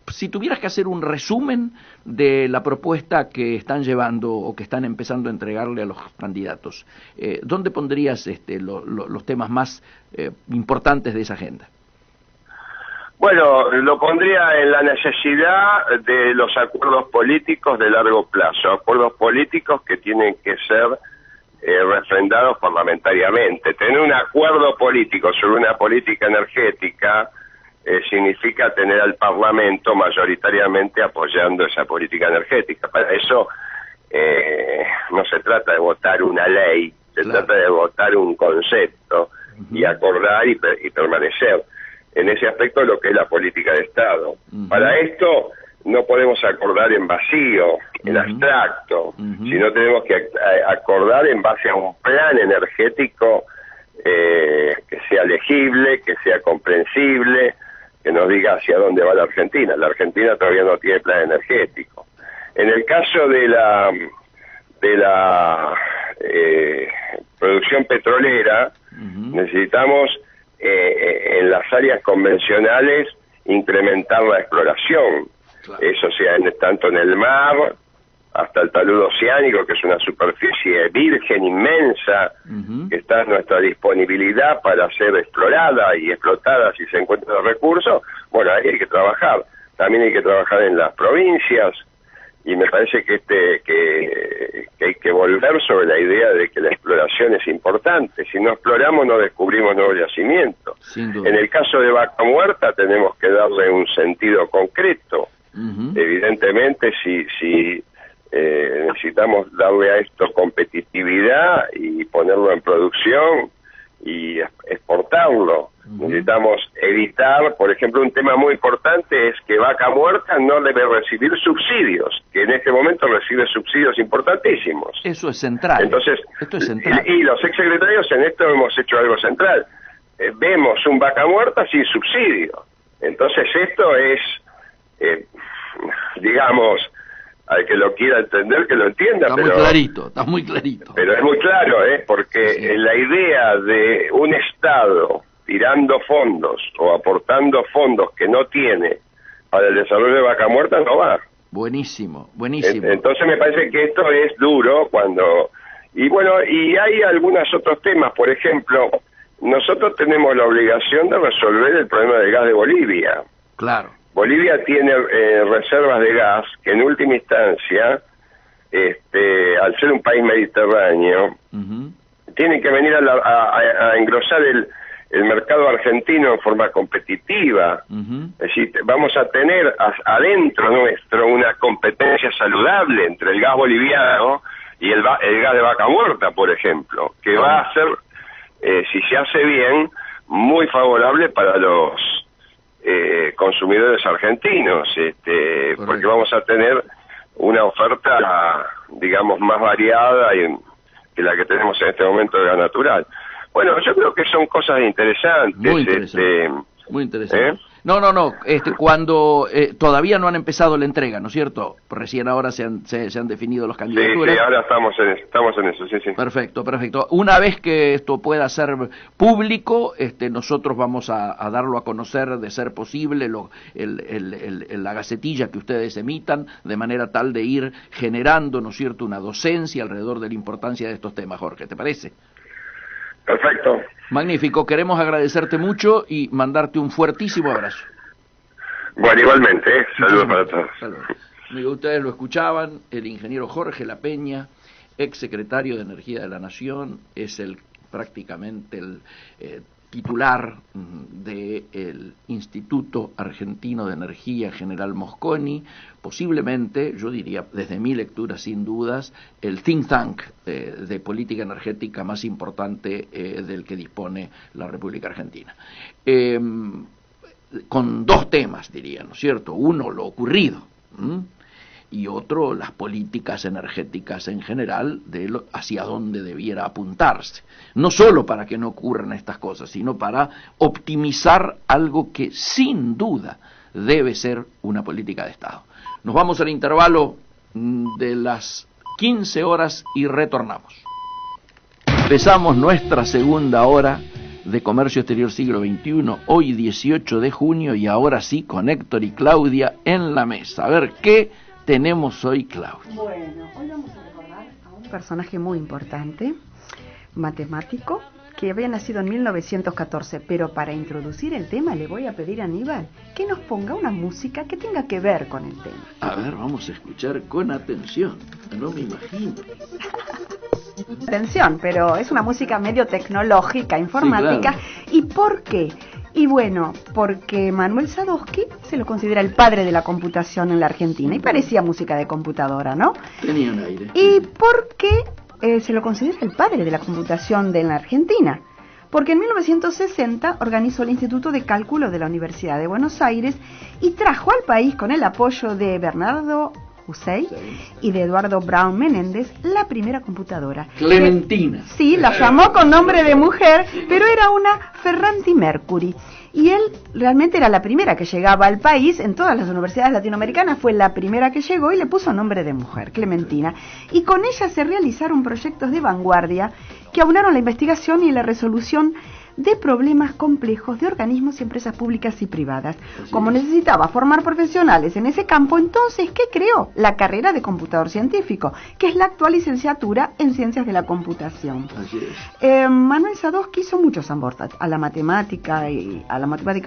si tuvieras que hacer un resumen de la propuesta que están llevando o que están empezando a entregarle a los candidatos, ¿dónde pondrías los temas más importantes de esa agenda? Bueno, lo pondría en la necesidad de los acuerdos políticos de largo plazo, acuerdos políticos que tienen que ser refrendados parlamentariamente. Tener un acuerdo político sobre una política energética significa tener al Parlamento mayoritariamente apoyando esa política energética. Para eso no se trata de votar una ley, se trata de votar un concepto y acordar y permanecer. En ese aspecto lo que es la política de Estado. Para esto no podemos acordar en vacío, en abstracto, sino tenemos que acordar en base a un plan energético que sea legible, que sea comprensible, que nos diga hacia dónde va la Argentina. La Argentina todavía no tiene plan energético. En el caso de la producción petrolera, necesitamos en las áreas convencionales incrementar la exploración. Eso sea tanto en el mar hasta el talud oceánico, que es una superficie virgen inmensa, que está a nuestra disponibilidad para ser explorada y explotada si se encuentran los recursos. Bueno, ahí hay que trabajar. También hay que trabajar en las provincias, y me parece que hay que volver sobre la idea de que la exploración es importante. Si no exploramos, no descubrimos nuevos yacimientos. En el caso de Vaca Muerta tenemos que darle un sentido concreto. Evidentemente, si necesitamos darle a esto competitividad y ponerlo en producción y exportarlo. Necesitamos evitar, por ejemplo, un tema muy importante es que Vaca Muerta no debe recibir subsidios, que en este momento recibe subsidios importantísimos. Eso es central. Entonces, esto es central. Y los exsecretarios en esto hemos hecho algo central. Vemos un Vaca Muerta sin subsidio. Entonces esto es, digamos, al que lo quiera entender, que lo entienda. Está muy clarito. Pero es muy claro, porque la idea de un Estado tirando fondos o aportando fondos que no tiene para el desarrollo de Vaca Muerta no va. Buenísimo. Entonces me parece que esto es duro cuando... Y bueno, y hay algunos otros temas, por ejemplo, nosotros tenemos la obligación de resolver el problema del gas de Bolivia. Claro. Bolivia tiene reservas de gas que en última instancia, al ser un país mediterráneo, tienen que venir a engrosar el mercado argentino en forma competitiva. Es decir, vamos a tener adentro nuestro una competencia saludable entre el gas boliviano y el gas de Vaca Muerta, por ejemplo, que va a ser, si se hace bien, muy favorable para los consumidores argentinos, porque vamos a tener una oferta, digamos, más variada que la que tenemos en este momento de gas natural. Bueno, yo creo que son cosas interesantes. Muy interesante. No, cuando todavía no han empezado la entrega, ¿no es cierto? Recién ahora se han definido los candidaturas. Sí, ahora estamos en eso, sí. Perfecto. Una vez que esto pueda ser público, nosotros vamos a darlo a conocer, de ser posible, la gacetilla que ustedes emitan, de manera tal de ir generando, ¿no es cierto?, una docencia alrededor de la importancia de estos temas, Jorge, ¿te parece? Perfecto. Magnífico, queremos agradecerte mucho y mandarte un fuertísimo abrazo. Bueno, igualmente, saludos para todos. Saludos. Ustedes lo escuchaban, el ingeniero Jorge La Peña, ex secretario de Energía de la Nación, es prácticamente el titular del Instituto Argentino de Energía General Mosconi, posiblemente, yo diría, desde mi lectura sin dudas, el think tank de política energética más importante del que dispone la República Argentina. Con dos temas, diría, ¿no es cierto? Uno, lo ocurrido, y otro, las políticas energéticas en general, hacia dónde debiera apuntarse. No solo para que no ocurran estas cosas, sino para optimizar algo que sin duda debe ser una política de Estado. Nos vamos al intervalo de las 15 horas y retornamos. Empezamos nuestra segunda hora de Comercio Exterior Siglo XXI, hoy 18 de junio, y ahora sí con Héctor y Claudia en la mesa. A ver, ¿qué tenemos hoy, Claudia? Bueno, hoy vamos a recordar a un personaje muy importante, matemático, que había nacido en 1914, pero para introducir el tema le voy a pedir a Aníbal que nos ponga una música que tenga que ver con el tema. A ver, vamos a escuchar con atención, no me imagino. Atención, pero es una música medio tecnológica, informática. Sí, claro. ¿Y por qué? Y bueno, porque Manuel Sadowski se lo considera el padre de la computación en la Argentina, y parecía música de computadora, ¿no? Tenía un aire. ¿Y por qué se lo considera el padre de la computación en la Argentina? Porque en 1960 organizó el Instituto de Cálculo de la Universidad de Buenos Aires y trajo al país, con el apoyo de Bernardo Hussein y de Eduardo Brown Menéndez, la primera computadora. Clementina. Sí, la llamó con nombre de mujer, pero era una Ferranti Mercury. Y él realmente era la primera que llegaba al país, en todas las universidades latinoamericanas fue la primera que llegó y le puso nombre de mujer, Clementina. Y con ella se realizaron proyectos de vanguardia que aunaron la investigación y la resolución de problemas complejos de organismos y empresas públicas y privadas. Como necesitaba formar profesionales en ese campo, entonces, ¿qué creó? La carrera de computador científico, que es la actual licenciatura en Ciencias de la Computación. Así es. Manuel Sadowski hizo muchos aportes a la matemática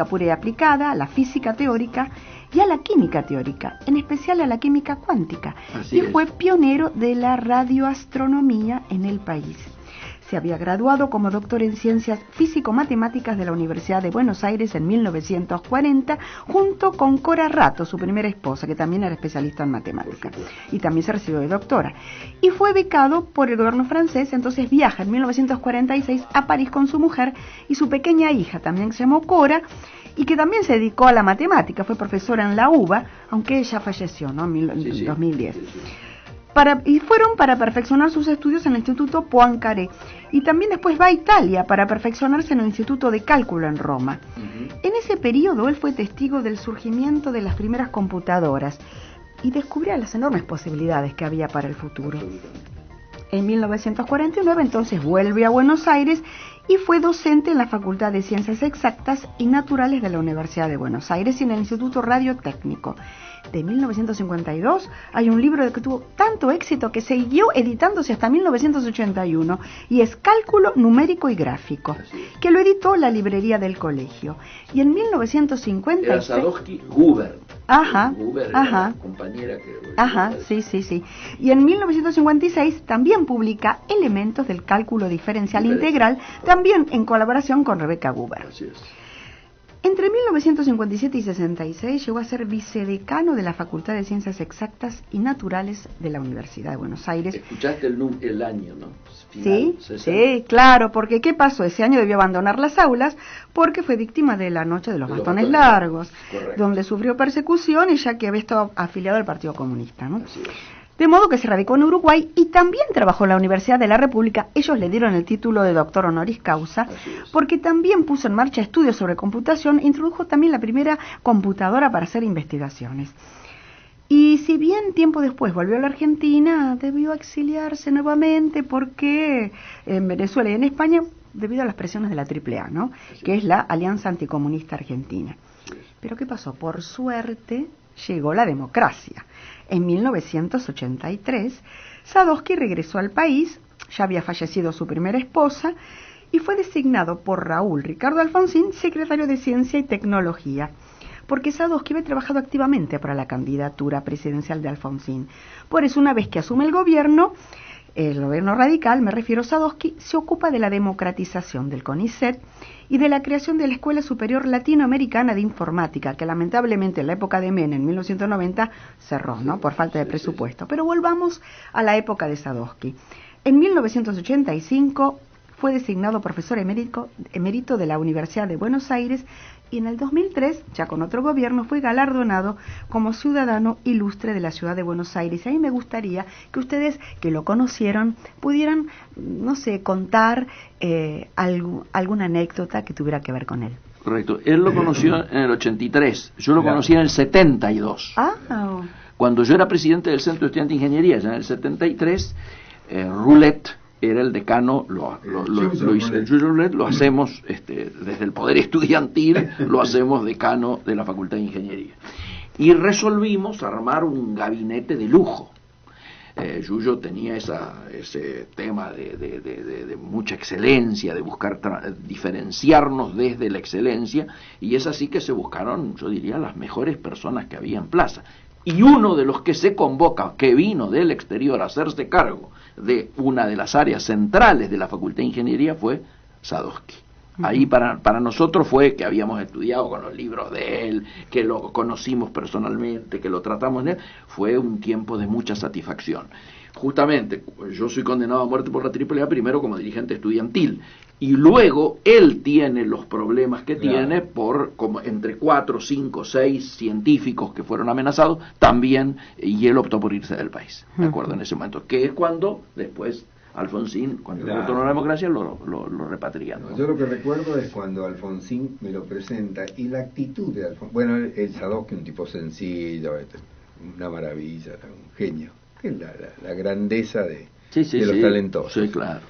pura y aplicada, a la física teórica y a la química teórica, en especial a la química cuántica. Así es. Fue pionero de la radioastronomía en el país. Se había graduado como doctor en Ciencias Físico-Matemáticas de la Universidad de Buenos Aires en 1940, junto con Cora Rato, su primera esposa, que también era especialista en matemáticas, y también se recibió de doctora. Y fue becado por el gobierno francés, entonces viaja en 1946 a París con su mujer y su pequeña hija, también se llamó Cora, y que también se dedicó a la matemática, fue profesora en la UBA, aunque ella falleció, ¿no? En 2010. Y fueron para perfeccionar sus estudios en el Instituto Poincaré, y también después va a Italia para perfeccionarse en el Instituto de Cálculo en Roma. En ese periodo él fue testigo del surgimiento de las primeras computadoras y descubrió las enormes posibilidades que había para el futuro. En 1949 entonces vuelve a Buenos Aires y fue docente en la Facultad de Ciencias Exactas y Naturales de la Universidad de Buenos Aires y en el Instituto Radiotécnico. De 1952 hay un libro que tuvo tanto éxito que siguió editándose hasta 1981 y es Cálculo Numérico y Gráfico, que lo editó la librería del colegio. Y en 1956... Era Sadowski Huber. Ajá, Huber ajá. Era la compañera que... Ajá, sí. Y en 1956 también publica Elementos del Cálculo Diferencial Integral, también en colaboración con Rebeca Huber. Así es. Entre 1957 y 66 llegó a ser vicedecano de la Facultad de Ciencias Exactas y Naturales de la Universidad de Buenos Aires. Escuchaste el año, ¿no? Final, Sí, claro, porque ¿qué pasó? Ese año debió abandonar las aulas porque fue víctima de la noche de los bastones largos, donde sufrió persecución y ya que había estado afiliado al Partido Comunista, ¿no? Así es. De modo que se radicó en Uruguay y también trabajó en la Universidad de la República. Ellos le dieron el título de doctor honoris causa porque también puso en marcha estudios sobre computación e introdujo también la primera computadora para hacer investigaciones. Y si bien tiempo después volvió a la Argentina, debió exiliarse nuevamente porque en Venezuela y en España, debido a las presiones de la AAA, ¿no? Que es la Alianza Anticomunista Argentina. Pero ¿qué pasó? Por suerte llegó la democracia. En 1983, Sadowski regresó al país, ya había fallecido su primera esposa, y fue designado por Raúl Ricardo Alfonsín secretario de Ciencia y Tecnología, porque Sadowski había trabajado activamente para la candidatura presidencial de Alfonsín. Por eso, una vez que asume el gobierno radical, me refiero a Sadowski, se ocupa de la democratización del CONICET y de la creación de la Escuela Superior Latinoamericana de Informática, que lamentablemente en la época de Menem, en 1990, cerró, ¿no? Por falta de presupuesto. Pero volvamos a la época de Sadowski. En 1985 fue designado profesor emérito de la Universidad de Buenos Aires y en el 2003, ya con otro gobierno, fue galardonado como ciudadano ilustre de la ciudad de Buenos Aires. Y a mí me gustaría que ustedes, que lo conocieron, pudieran, no sé, contar alguna anécdota que tuviera que ver con él. Correcto. Él lo conoció en el 83, yo lo conocí en el 72. Cuando yo era presidente del Centro de Estudiantes de Ingeniería, ya en el 73, Roulette era el decano, lo hizo el Yuyo Roulette, lo hacemos desde el poder estudiantil, lo hacemos decano de la Facultad de Ingeniería. Y resolvimos armar un gabinete de lujo. Yuyo tenía ese tema de mucha excelencia, de buscar diferenciarnos desde la excelencia, y es así que se buscaron, yo diría, las mejores personas que había en plaza. Y uno de los que se convoca, que vino del exterior a hacerse cargo de una de las áreas centrales de la Facultad de Ingeniería, fue Sadowski. Ahí para nosotros fue que habíamos estudiado con los libros de él, que lo conocimos personalmente, que lo tratamos de él, fue un tiempo de mucha satisfacción. Justamente, yo soy condenado a muerte por la AAA primero como dirigente estudiantil, y luego él tiene los problemas que tiene por como entre 4, 5, 6 científicos que fueron amenazados también, y él optó por irse del país, ¿de acuerdo? En ese momento, que es cuando después Alfonsín, cuando retornó a la democracia, lo repatrian, ¿no? Yo lo que recuerdo es cuando Alfonsín me lo presenta y la actitud de Alfonsín. Bueno, el Sadovsky, un tipo sencillo, una maravilla, un genio, que es la grandeza de los talentosos. Sí, claro.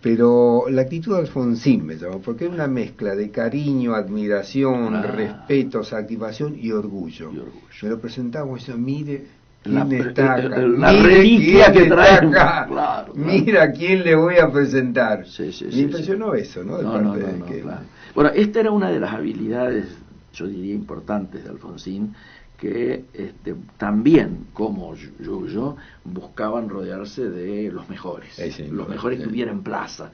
Pero la actitud de Alfonsín me llamó, porque es una mezcla de cariño, admiración, respeto, satisfacción y orgullo. Me lo presentaba y yo, mire. La reliquia que trae acá. Claro. Mira a quién le voy a presentar. Me impresionó eso, ¿no? Claro. Bueno, esta era una de las habilidades, yo diría, importantes de Alfonsín, que también, como yo, buscaban rodearse de los mejores. Los mejores tuvieran plaza,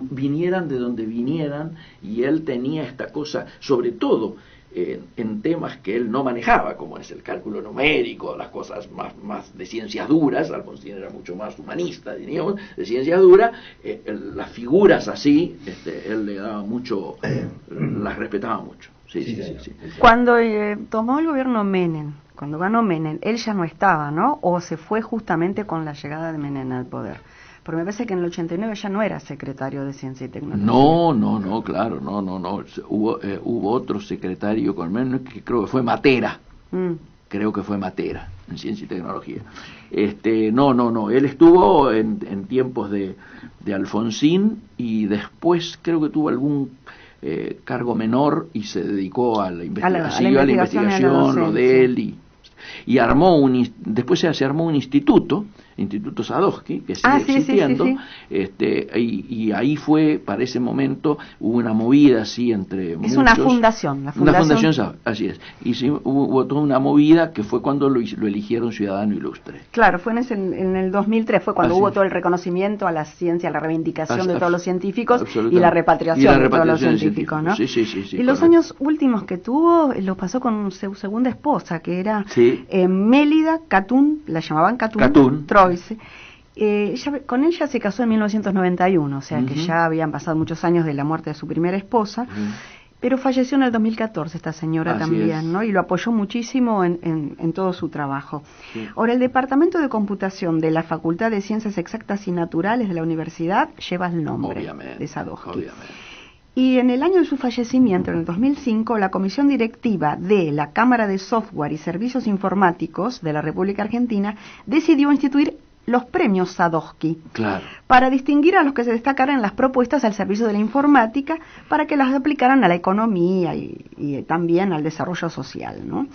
vinieran de donde vinieran, y él tenía esta cosa, sobre todo en temas que él no manejaba, como es el cálculo numérico, las cosas más de ciencias duras. Alfonsín era mucho más humanista, diríamos, de ciencias duras. Las figuras así, él le daba mucho, las respetaba mucho. Sí. Cuando tomó el gobierno Menem, cuando ganó Menem, él ya no estaba, ¿no? O se fue justamente con la llegada de Menem al poder. Porque me parece que en el 89 ya no era secretario de Ciencia y Tecnología. No, claro, no. Hubo otro secretario con Menem, que creo que fue Matera. Creo que fue Matera, en Ciencia y Tecnología. No. Él estuvo en tiempos de Alfonsín, y después creo que tuvo algún cargo menor y se dedicó a la investigación, lo de él, y armó después se armó un Instituto Sadovsky, que sigue existiendo. Y ahí fue, para ese momento, hubo una movida así entre muchos. Es una fundación. Una fundación, así es. Y sí, hubo toda una movida que fue cuando lo eligieron ciudadano ilustre. Claro, fue en el 2003, fue cuando hubo todo el reconocimiento a la ciencia, la reivindicación de todos los científicos y la repatriación de todos los científicos, ¿no? Sí, y los años últimos que tuvo, los pasó con su segunda esposa, que era Mélida Catún, la llamaban Catún. Troyes. Con ella se casó en 1991, o sea que ya habían pasado muchos años de la muerte de su primera esposa, pero falleció en el 2014 esta señora también, ¿no? Y lo apoyó muchísimo en todo su trabajo. Ahora, el Departamento de Computación de la Facultad de Ciencias Exactas y Naturales de la Universidad lleva el nombre de Sadovsky. Y en el año de su fallecimiento, en el 2005, la Comisión Directiva de la Cámara de Software y Servicios Informáticos de la República Argentina decidió instituir los premios Sadovsky, para distinguir a los que se destacaran en las propuestas al servicio de la informática, para que las aplicaran a la economía y también al desarrollo social, ¿no?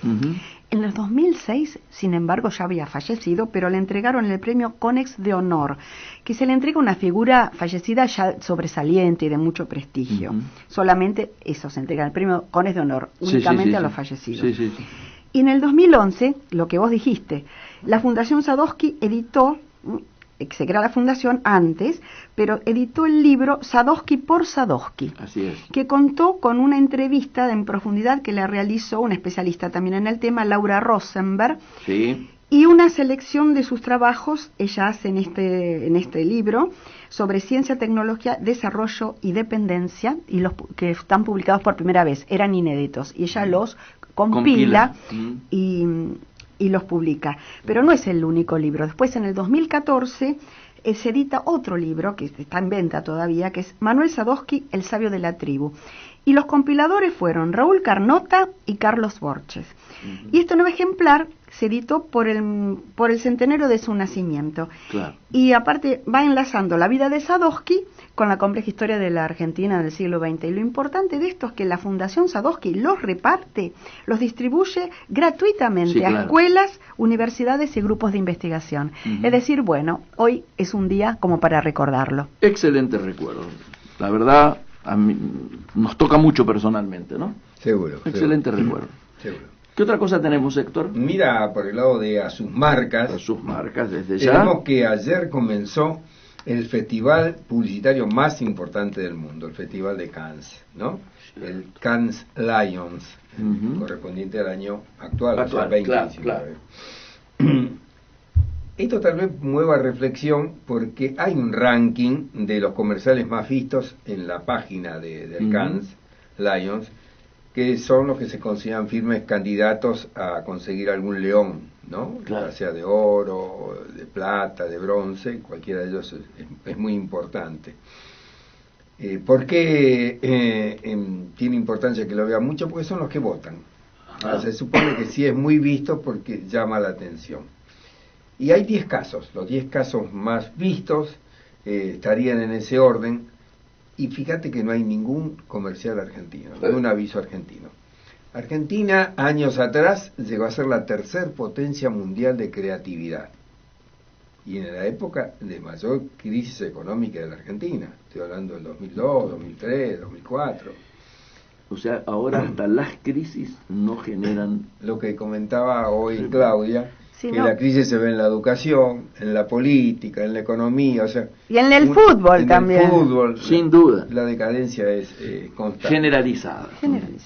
En el 2006, sin embargo, ya había fallecido, pero le entregaron el premio Konex de Honor, que se le entrega a una figura fallecida ya sobresaliente y de mucho prestigio. Solamente eso, se entrega el premio Konex de Honor, únicamente a los fallecidos. Y en el 2011, lo que vos dijiste, la Fundación Sadovsky editó, se crea la fundación antes, pero editó el libro Sadovsky por Sadovsky, que contó con una entrevista en profundidad que le realizó una especialista también en el tema, Laura Rosenberg, y una selección de sus trabajos. Ella hace en este libro sobre ciencia, tecnología, desarrollo y dependencia, y los que están publicados por primera vez, eran inéditos, y ella los compila y los publica. Pero no es el único libro. Después, en el 2014, se edita otro libro, que está en venta todavía, que es Manuel Sadovsky, el sabio de la tribu. Y los compiladores fueron Raúl Carnota y Carlos Borges. Y este nuevo ejemplar se editó por el centenario de su nacimiento. Y aparte va enlazando la vida de Sadovsky con la compleja historia de la Argentina del siglo XX. Y lo importante de esto es que la Fundación Sadovsky los reparte, los distribuye gratuitamente a escuelas, universidades y grupos de investigación. Es decir, bueno, hoy es un día como para recordarlo. Excelente recuerdo. La verdad, a mí nos toca mucho personalmente, ¿no? Seguro. Excelente recuerdo. Seguro. ¿Qué otra cosa tenemos, Héctor? Mira, por el lado de A sus marcas. A sus marcas, desde ya. Tenemos que ayer comenzó el festival publicitario más importante del mundo, el Festival de Cannes, ¿no? El Cannes Lions, correspondiente al año actual, o sea, 2019. Claro. Esto tal vez mueva reflexión porque hay un ranking de los comerciales más vistos en la página del Cannes Lions, que son los que se consideran firmes candidatos a conseguir algún león, ¿no? Claro. Ya sea de oro, de plata, de bronce, cualquiera de ellos es muy importante. ¿Por qué tiene importancia que lo vean mucho? Porque son los que votan. Se supone que sí es muy visto porque llama la atención. Y hay 10 casos, los 10 casos más vistos estarían en ese orden. Y fíjate que no hay ningún comercial argentino, ningún aviso argentino. Argentina, años atrás, llegó a ser la tercer potencia mundial de creatividad. Y en la época de mayor crisis económica de la Argentina. Estoy hablando del 2002, 2003, 2004. O sea, ahora hasta las crisis no generan... Lo que comentaba hoy Claudia, sí, que no. la crisis se ve en la educación, en la política, en la economía, o sea... Y en el fútbol en también. El fútbol, sin duda. La decadencia es constante. Generalizada.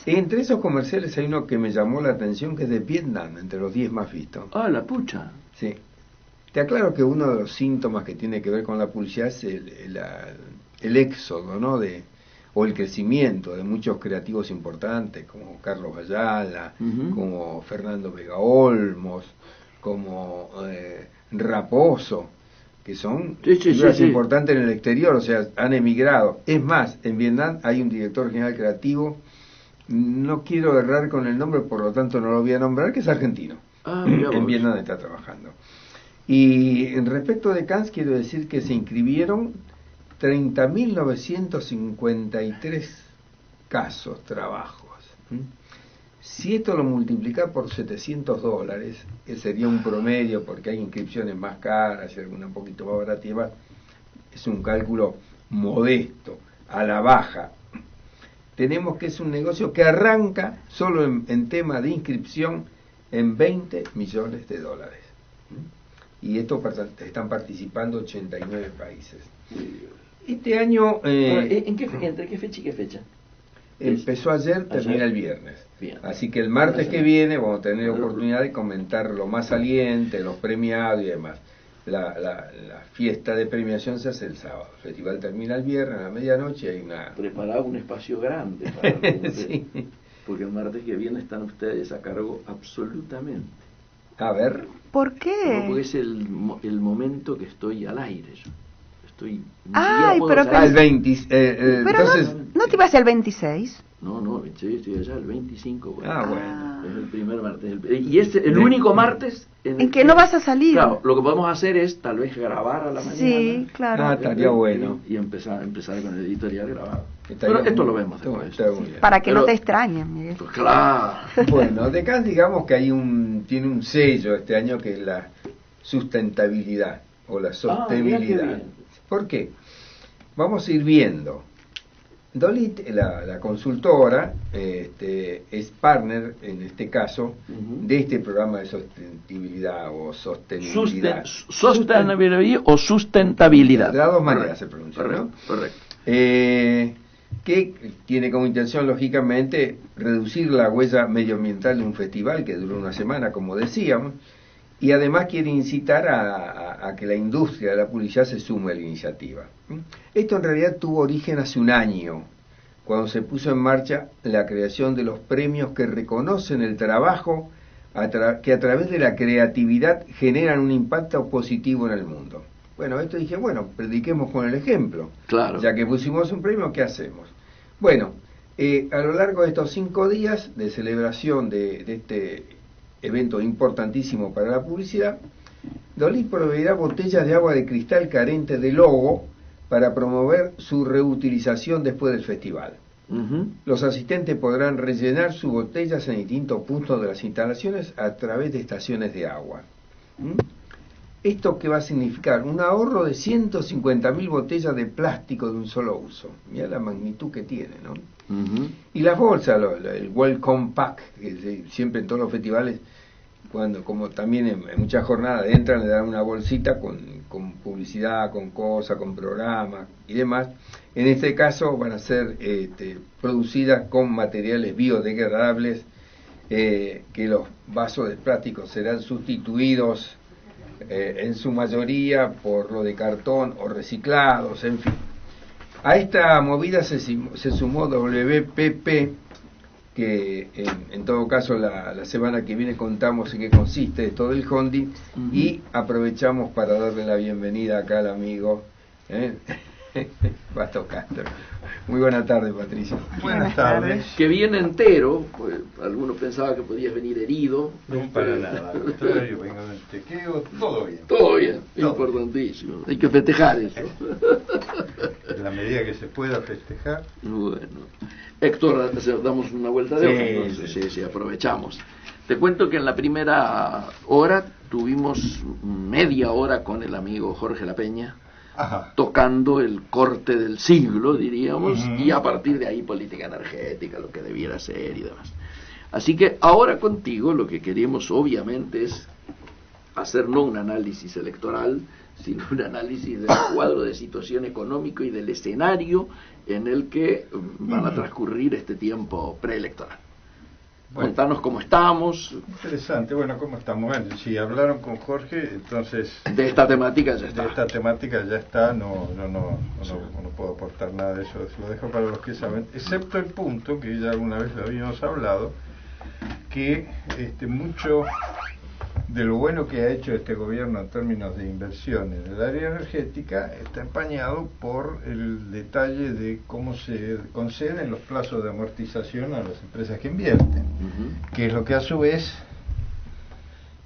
Entre esos comerciales hay uno que me llamó la atención, que es de Vietnam, entre los 10 más vistos. Ah, la pucha. Sí. Te aclaro que uno de los síntomas que tiene que ver con la publicidad es el éxodo, ¿no? O el crecimiento de muchos creativos importantes, como Carlos Ayala, como Fernando Vega Olmos, como Raposo, que son figuras importantes en el exterior, o sea, han emigrado. Es más, en Vietnam hay un director general creativo, no quiero errar con el nombre, por lo tanto no lo voy a nombrar, que es argentino. En Vietnam está trabajando. Y respecto de Cannes, quiero decir que se inscribieron 30.953 casos, trabajos. Si esto lo multiplica por $700, que sería un promedio, porque hay inscripciones más caras y alguna un poquito más baratas, es un cálculo modesto, a la baja. Tenemos que es un negocio que arranca solo en tema de inscripción en $20 millones. Y esto están participando 89 países. Este año... ¿Entre qué fecha y qué fecha? Empezó ayer, termina el viernes. Bien. Así que el martes que viene vamos a tener oportunidad de comentar lo más saliente, los premiados y demás. La fiesta de premiación se hace el sábado. El festival termina el viernes a la medianoche y hay una... Preparado un espacio grande para sí. Porque el martes que viene están ustedes a cargo absolutamente. A ver. ¿Por qué? No, porque es el momento que estoy al aire yo. Ay, pero el 20. Pero entonces, no te ibas el 26. No, el 26 estoy allá, el 25. Bueno. Bueno. Es el primer martes. Y es el único martes en que no vas a salir. Claro, lo que podemos hacer es tal vez grabar a la mañana. Sí, claro. Estaría bueno. Y empezar con el editorial grabado. Pero esto lo vemos después. Para que no te extrañen, Miguel. Pues claro. Bueno, de Cannes digamos que tiene un sello este año que es la sustentabilidad o la sostenibilidad. ¿Por qué? Vamos a ir viendo. Dolit, la consultora, es partner, en este caso, de este programa de sostenibilidad o sostenibilidad. Sostenibilidad o sustentabilidad. De las dos maneras se pronuncia, ¿no? Correcto. Que tiene como intención, lógicamente, reducir la huella medioambiental de un festival que duró una semana, como decíamos, y además quiere incitar a que la industria de la publicidad se sume a la iniciativa. Esto en realidad tuvo origen hace un año, cuando se puso en marcha la creación de los premios que reconocen el trabajo que a través de la creatividad generan un impacto positivo en el mundo. Bueno, esto dije, prediquemos con el ejemplo. Claro. Ya que pusimos un premio, ¿qué hacemos? Bueno, a lo largo de estos 5 días de celebración de este evento importantísimo para la publicidad, Dolit proveerá botellas de agua de cristal carentes de logo para promover su reutilización después del festival. Los asistentes podrán rellenar sus botellas en distintos puntos de las instalaciones a través de estaciones de agua. ¿Esto qué va a significar? Un ahorro de 150.000 botellas de plástico de un solo uso. Mira la magnitud que tiene, ¿no? Y las bolsas, el Welcome Pack, que siempre en todos los festivales, como también en muchas jornadas entran, le dan una bolsita con con publicidad, con cosas, con programas y demás. En este caso van a ser producidas con materiales biodegradables, que los vasos de plástico serán sustituidos en su mayoría por lo de cartón o reciclados, en fin. A esta movida se sumó WPP, que en todo caso la semana que viene contamos en qué consiste esto del Hondi, y aprovechamos para darle la bienvenida acá al amigo Pato Castro. Muy buena tarde, Patricio. Buenas tardes. Que viene entero, pues algunos pensaban que podías venir herido. No, para nada, al contrario, vengo del tequeo, todo bien. Todo bien, Todo importantísimo. Hay que festejar eso. En la medida que se pueda festejar. Bueno, Héctor, damos una vuelta de hoja, entonces sí, aprovechamos. Te cuento que en la primera hora tuvimos media hora con el amigo Jorge La Peña, Ajá. tocando el corte del siglo, diríamos, y a partir de ahí política energética, lo que debiera ser y demás. Así que ahora contigo lo que queremos obviamente es hacer no un análisis electoral, sino un análisis del cuadro de situación económico y del escenario en el que van a transcurrir este tiempo preelectoral. Bueno, Contanos cómo estamos. interesante, bueno, ¿cómo estamos? Bueno, si hablaron con Jorge, entonces... De esta temática ya está. De esta temática ya está, no puedo aportar nada de eso, lo dejo para los que saben, excepto el punto, que ya alguna vez lo habíamos hablado, que mucho de lo bueno que ha hecho este gobierno en términos de inversión en el área energética está empañado por el detalle de cómo se conceden los plazos de amortización a las empresas que invierten, que es lo que a su vez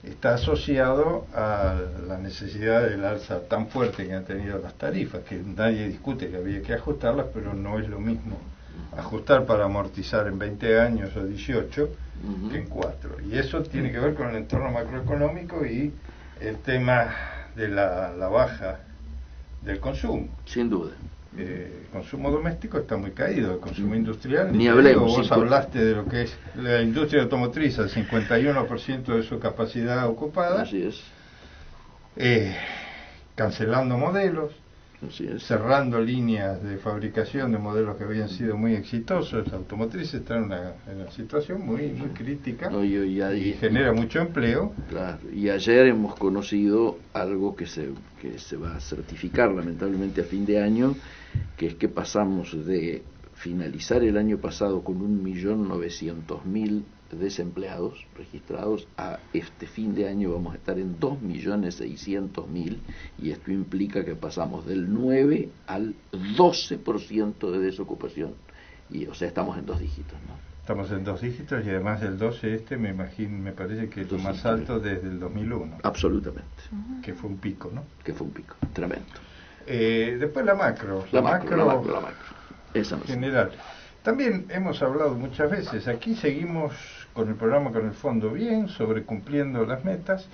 está asociado a la necesidad del alza tan fuerte que han tenido las tarifas, que nadie discute que había que ajustarlas, pero no es lo mismo ajustar para amortizar en 20 años o 18 que en 4. Y eso tiene que ver con el entorno macroeconómico y el tema de la baja del consumo. Sin duda. El consumo doméstico está muy caído, el consumo industrial. Ni hablemos. Vos hablaste de lo que es la industria automotriz, al 51% de su capacidad ocupada. Así es. Cancelando modelos. Así es. Cerrando líneas de fabricación de modelos que habían sido muy exitosos. La automotriz está en una situación muy crítica y genera mucho empleo. Claro, y ayer hemos conocido algo que se va a certificar lamentablemente a fin de año, que es que pasamos de finalizar el año pasado con 1.900.000 desempleados registrados a este fin de año vamos a estar en 2.600.000, y esto implica que pasamos del 9 al 12% de desocupación, y o sea estamos en 2 dígitos, ¿no? Estamos en 2 dígitos, y además del 12 me parece que es lo más alto desde el 2001. Absolutamente. Que fue un pico, ¿no? Que fue un pico, tremendo. Después la macro. La macro. Esa no general. También hemos hablado muchas veces, aquí seguimos con el programa, con el fondo bien, sobrecumpliendo las metas.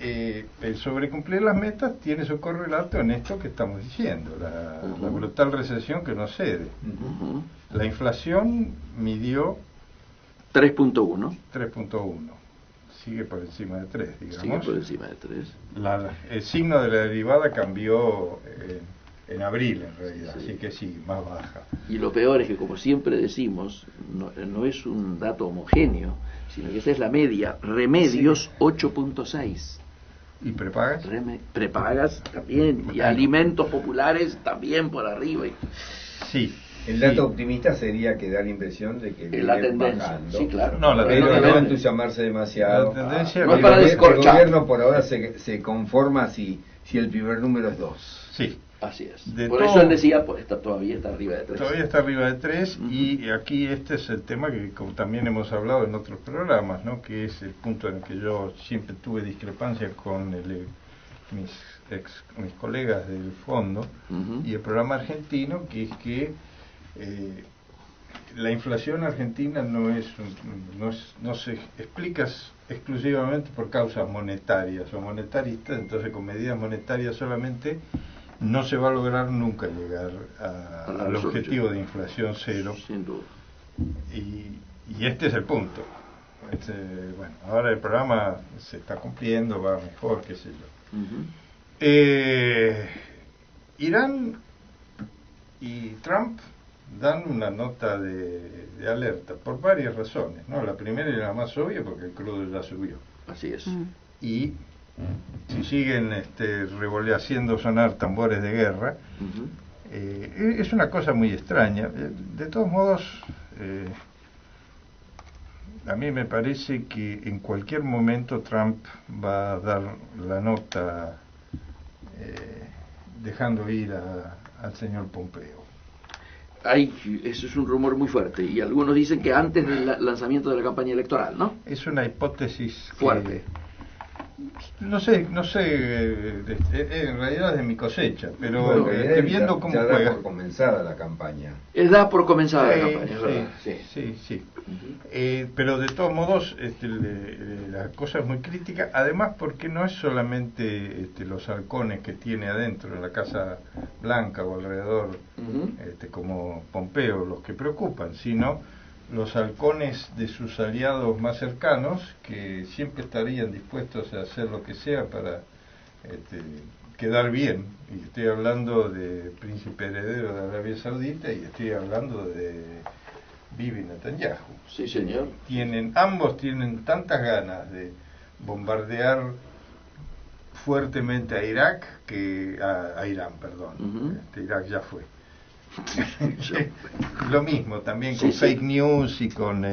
El sobrecumplir las metas tiene su correlato en esto que estamos diciendo, la brutal recesión que nos cede. La inflación midió 3.1. 3.1. Sigue por encima de 3, digamos. Sigue por encima de 3. El signo de la derivada cambió en abril, en realidad, sí. Así que sí, más baja. Y lo peor es que, como siempre decimos, no es un dato homogéneo, sino que esa es la media. Remedios, sí. 8.6. ¿Y prepagas? Prepagas también, y alimentos populares también por arriba. Sí. El dato optimista sería que da la impresión de que la tendencia, bajando, sí, claro. Pero no entusiasmarse demasiado. La tendencia no es para descorchar. El gobierno por ahora se conforma si el primer número es 2. Sí. Así es. Por eso él decía, pues todavía está arriba de 3. Todavía está arriba de 3, y aquí este es el tema que como también hemos hablado en otros programas, ¿no? Que es el punto en el que yo siempre tuve discrepancia con mis colegas del fondo y el programa argentino, que es que la inflación argentina no se explica exclusivamente por causas monetarias o monetaristas, entonces con medidas monetarias solamente no se va a lograr nunca llegar al objetivo de inflación cero. Sin duda. Y este es el punto. Bueno, ahora el programa se está cumpliendo, va mejor, qué sé yo. Irán y Trump dan una nota de alerta por varias razones, ¿no? La primera y la más obvia, porque el crudo ya subió. Así es. Y si siguen haciendo sonar tambores de guerra, es una cosa muy extraña. De todos modos, a mí me parece que en cualquier momento Trump va a dar la nota dejando ir al señor Pompeo. Eso es un rumor muy fuerte, y algunos dicen que antes del lanzamiento de la campaña electoral, ¿no? Es una hipótesis fuerte. No sé, en realidad es de mi cosecha, pero bueno, viendo cómo ya juega. da por comenzada la campaña. Da por comenzada la campaña, ¿verdad? Sí. Pero de todos modos, la cosa es muy crítica, además porque no es solamente los halcones que tiene adentro en la Casa Blanca o alrededor, como Pompeo, los que preocupan, sino los halcones de sus aliados más cercanos, que siempre estarían dispuestos a hacer lo que sea para quedar bien. Y estoy hablando de príncipe heredero de Arabia Saudita y estoy hablando de Bibi Netanyahu. Sí, señor. Ambos tienen tantas ganas de bombardear fuertemente a Irak a Irán, perdón. Irak ya fue. Lo mismo también con fake news y con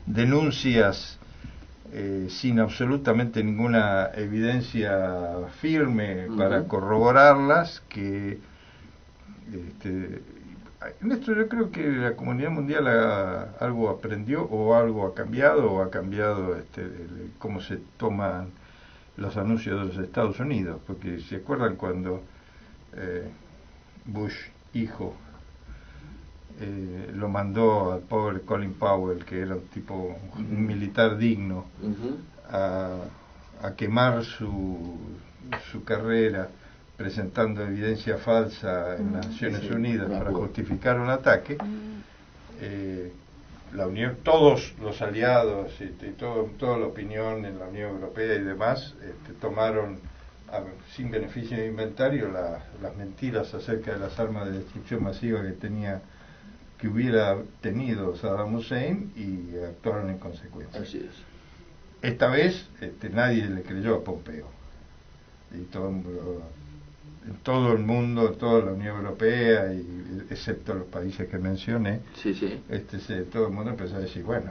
denuncias sin absolutamente ninguna evidencia firme para corroborarlas, que en esto yo creo que la comunidad mundial algo aprendió o algo ha cambiado cómo se toman los anuncios de los Estados Unidos, porque se acuerdan cuando Bush hijo lo mandó al pobre Colin Powell, que era un militar digno, a quemar su carrera presentando evidencia falsa en las Naciones Unidas para justificar un ataque. La Unión, todos los aliados y toda la opinión en la Unión Europea y demás tomaron sin beneficio de inventario las mentiras acerca de las armas de destrucción masiva que hubiera tenido Saddam Hussein, y actuaron en consecuencia. Así es. Esta vez nadie le creyó a Pompeo, y en todo el mundo, toda la Unión Europea, excepto los países que mencioné, todo el mundo empezó a decir, bueno,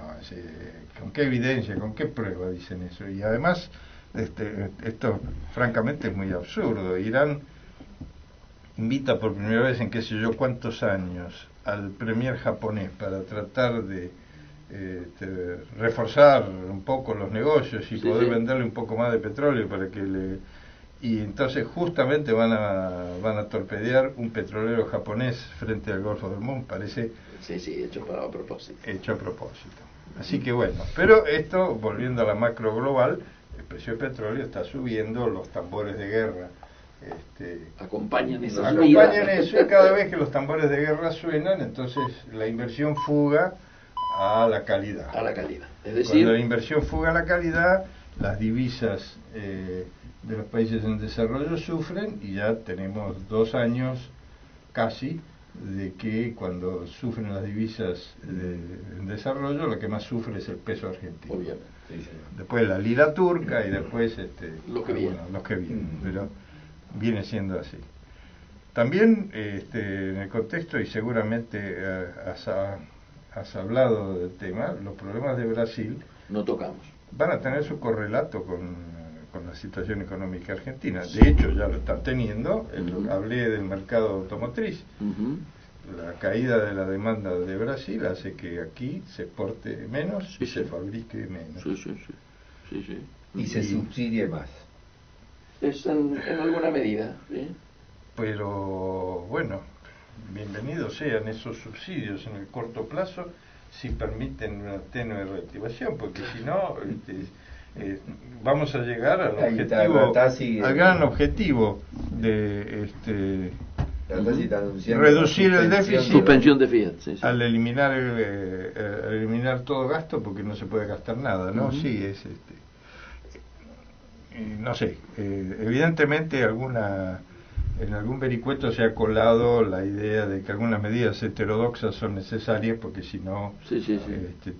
¿con qué evidencia, con qué prueba dicen eso? Y además esto francamente es muy absurdo. Irán invita por primera vez en qué sé yo cuántos años al premier japonés para tratar de reforzar un poco los negocios y poder venderle un poco más de petróleo para que y entonces justamente van a torpedear un petrolero japonés frente al Golfo del Mundo, parece hecho a propósito. Así que bueno, pero esto, volviendo a la macro global, el precio del petróleo está subiendo, los tambores de guerra acompañan eso, y cada vez que los tambores de guerra suenan, entonces la inversión fuga a la calidad. Es decir, cuando la inversión fuga a la calidad, las divisas de los países en desarrollo sufren, y ya tenemos 2 años casi de que cuando sufren las divisas en desarrollo, lo que más sufre es el peso argentino. Obviamente. Después la lira turca y después los que vienen, pero viene siendo así. También en el contexto, y seguramente has hablado del tema, los problemas de Brasil no tocamos, van a tener su correlato con la situación económica argentina. De hecho ya lo están teniendo. Hablé del mercado automotriz. La caída de la demanda de Brasil hace que aquí se exporte menos y se fabrique menos. Y se subsidie más. Es en alguna medida, Pero bueno, bienvenidos sean esos subsidios en el corto plazo, si permiten una tenue reactivación, porque si no vamos a llegar al gran objetivo de reducir el déficit, suspensión de Fiat, al eliminar todo gasto, porque no se puede gastar nada, ¿no? no sé, evidentemente en algún vericueto se ha colado la idea de que algunas medidas heterodoxas son necesarias porque si no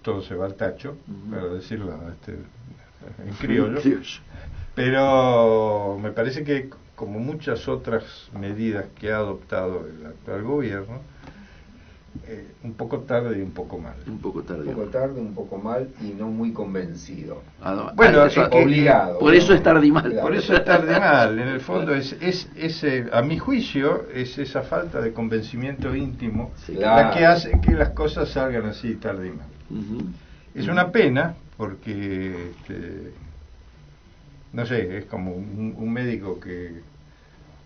todo se va al tacho, para decirlo en criollo. Pero me parece que, como muchas otras medidas que ha adoptado el actual gobierno, un poco tarde y un poco mal. Un poco tarde, un poco mal y no muy convencido. Bueno, obligado. Por eso es tarde y mal. Por eso es tarde y mal. En el fondo a mi juicio, es esa falta de convencimiento íntimo la que hace que las cosas salgan así tarde y mal. Es una pena porque, no sé, es como un médico que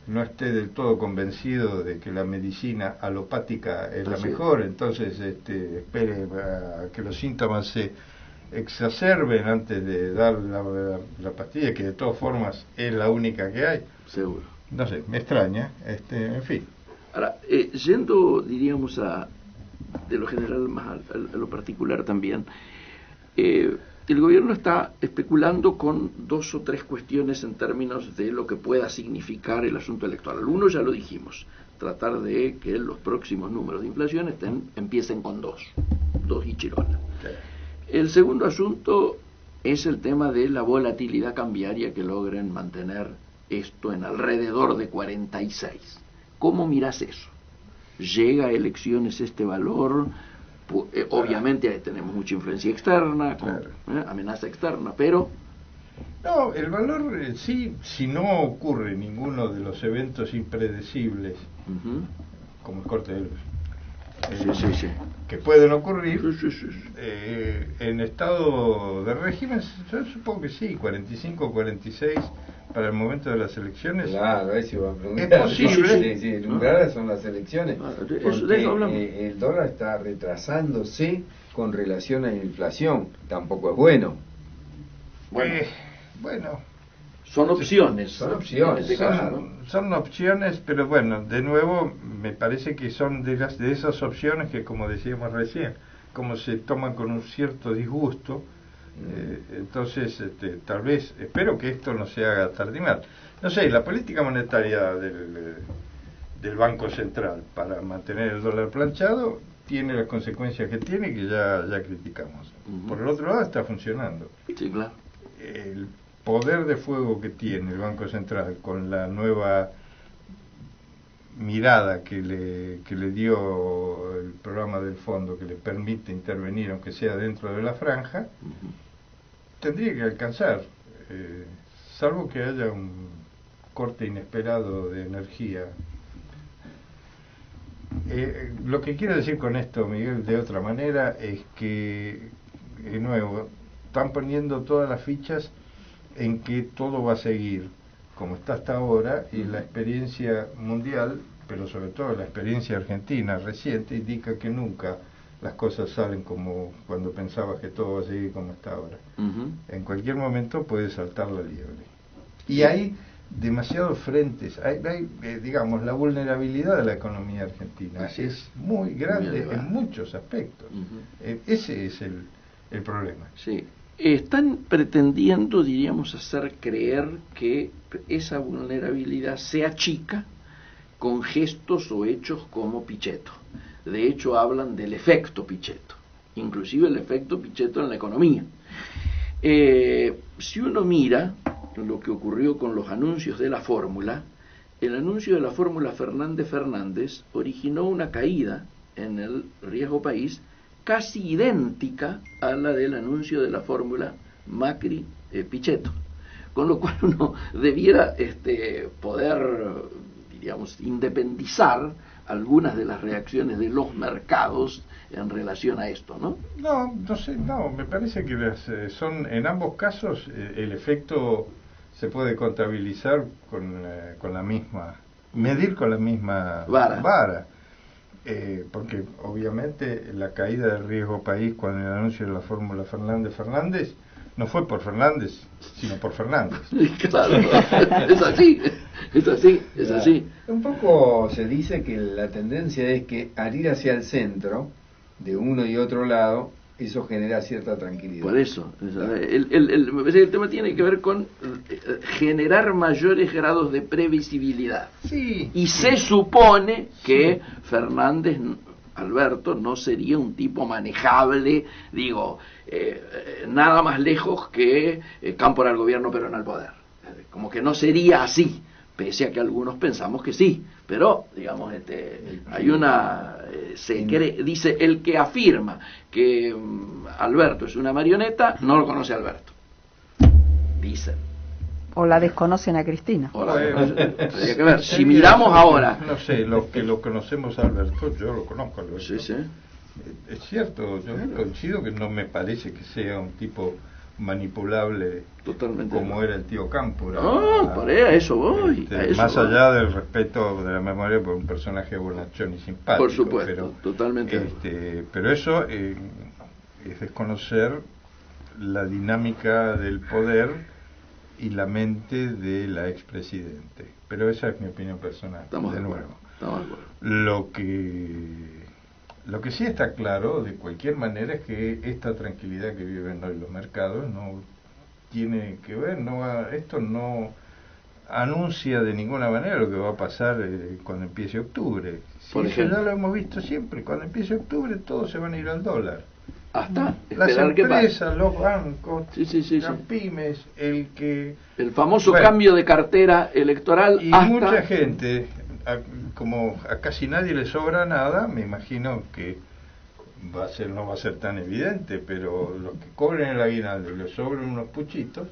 no esté del todo convencido de que la medicina alopática es la mejor, entonces espere a que los síntomas se exacerben antes de dar la pastilla, que de todas formas es la única que hay. Seguro. No sé, me extraña, en fin. Ahora, yendo, diríamos, de lo general más a lo particular también, el gobierno está especulando con 2 o 3 cuestiones en términos de lo que pueda significar el asunto electoral. Uno ya lo dijimos, tratar de que los próximos números de inflación empiecen con 2 y chirona. El segundo asunto es el tema de la volatilidad cambiaria, que logren mantener esto en alrededor de 46. ¿Cómo miras eso? ¿Llega a elecciones este valor? Obviamente tenemos mucha influencia externa, amenaza externa, pero... No, el valor sí, si no ocurre ninguno de los eventos impredecibles, como el corte de luz, que pueden ocurrir, en estado de régimen, yo supongo que sí, 45 o 46 para el momento de las elecciones. Claro, eso iba a preguntar. Es posible. Sí, el umbral son las elecciones. Porque el dólar está retrasándose con relación a la inflación. Tampoco es bueno. Bueno. Son opciones. Son opciones, pero bueno, de nuevo, me parece que son de esas opciones que, como decíamos recién, como se toman con un cierto disgusto, entonces tal vez, espero que esto no se haga tarde y mal. No sé, la política monetaria del Banco Central para mantener el dólar planchado tiene las consecuencias que tiene, que ya criticamos. Por el otro lado, está funcionando. Sí, claro. El poder de fuego que tiene el Banco Central con la nueva mirada que le dio el programa del fondo, que le permite intervenir aunque sea dentro de la franja, tendría que alcanzar, salvo que haya un corte inesperado de energía. Lo que quiero decir con esto, Miguel, de otra manera, es que, de nuevo, están poniendo todas las fichas en que todo va a seguir como está hasta ahora, y la experiencia mundial, pero sobre todo la experiencia argentina reciente, indica que nunca las cosas salen como cuando pensabas que todo va a seguir como está ahora. En cualquier momento puede saltar la liebre. Y hay demasiados frentes, hay digamos, la vulnerabilidad de la economía argentina es muy grande en muchos aspectos. Ese es el problema. Sí. Están pretendiendo, diríamos, hacer creer que esa vulnerabilidad se achica con gestos o hechos como Pichetto. De hecho, hablan del efecto Pichetto, inclusive el efecto Pichetto en la economía. Si uno mira lo que ocurrió con los anuncios de la fórmula, el anuncio de la fórmula Fernández originó una caída en el riesgo país casi idéntica a la del anuncio de la fórmula Macri-Pichetto, con lo cual uno debiera poder, diríamos, independizar algunas de las reacciones de los mercados en relación a esto, ¿no? No sé, me parece que son, en ambos casos, el efecto se puede contabilizar con la misma, medir con la misma vara. Porque obviamente la caída del riesgo país con el anuncio de la fórmula Fernández no fue por Fernández, sino por Fernández. Claro, es así. Un poco se dice que la tendencia es que al ir hacia el centro, de uno y otro lado, eso genera cierta tranquilidad. Por eso, me parece que el tema tiene que ver con generar mayores grados de previsibilidad. Sí. Y se supone que Fernández Alberto no sería un tipo manejable, digo, nada más lejos que Cámpora al gobierno pero no al poder. Como que no sería así, pese a que algunos pensamos que sí. Pero, digamos, hay una... dice, el que afirma que Alberto es una marioneta, no lo conoce a Alberto. Dicen. O la desconocen a Cristina. Tendría que ver. Si miramos ahora... No sé, los que lo conocemos a Alberto, yo lo conozco a Alberto. Sí, sí. Es cierto, yo coincido que no me parece que sea un tipo manipulable. Totalmente. Como era el tío Cámpora. Por ahí, a eso voy. Más allá del respeto de la memoria por un personaje bonachón y simpático. Por supuesto, pero, totalmente. Pero eso es desconocer la dinámica del poder y la mente de la expresidente. Pero esa es mi opinión personal. Estamos de acuerdo. Lo que sí está claro, de cualquier manera, es que esta tranquilidad que viven hoy los mercados no tiene que ver, esto no anuncia de ninguna manera lo que va a pasar cuando empiece octubre. Por ejemplo, ya lo hemos visto siempre, cuando empiece octubre todos se van a ir al dólar. Hasta las empresas, los bancos, las sí. pymes, el famoso cambio de cartera electoral. Y mucha gente, como a casi nadie le sobra nada, me imagino que no va a ser tan evidente, pero los que cobren el aguinaldo y les sobren unos puchitos,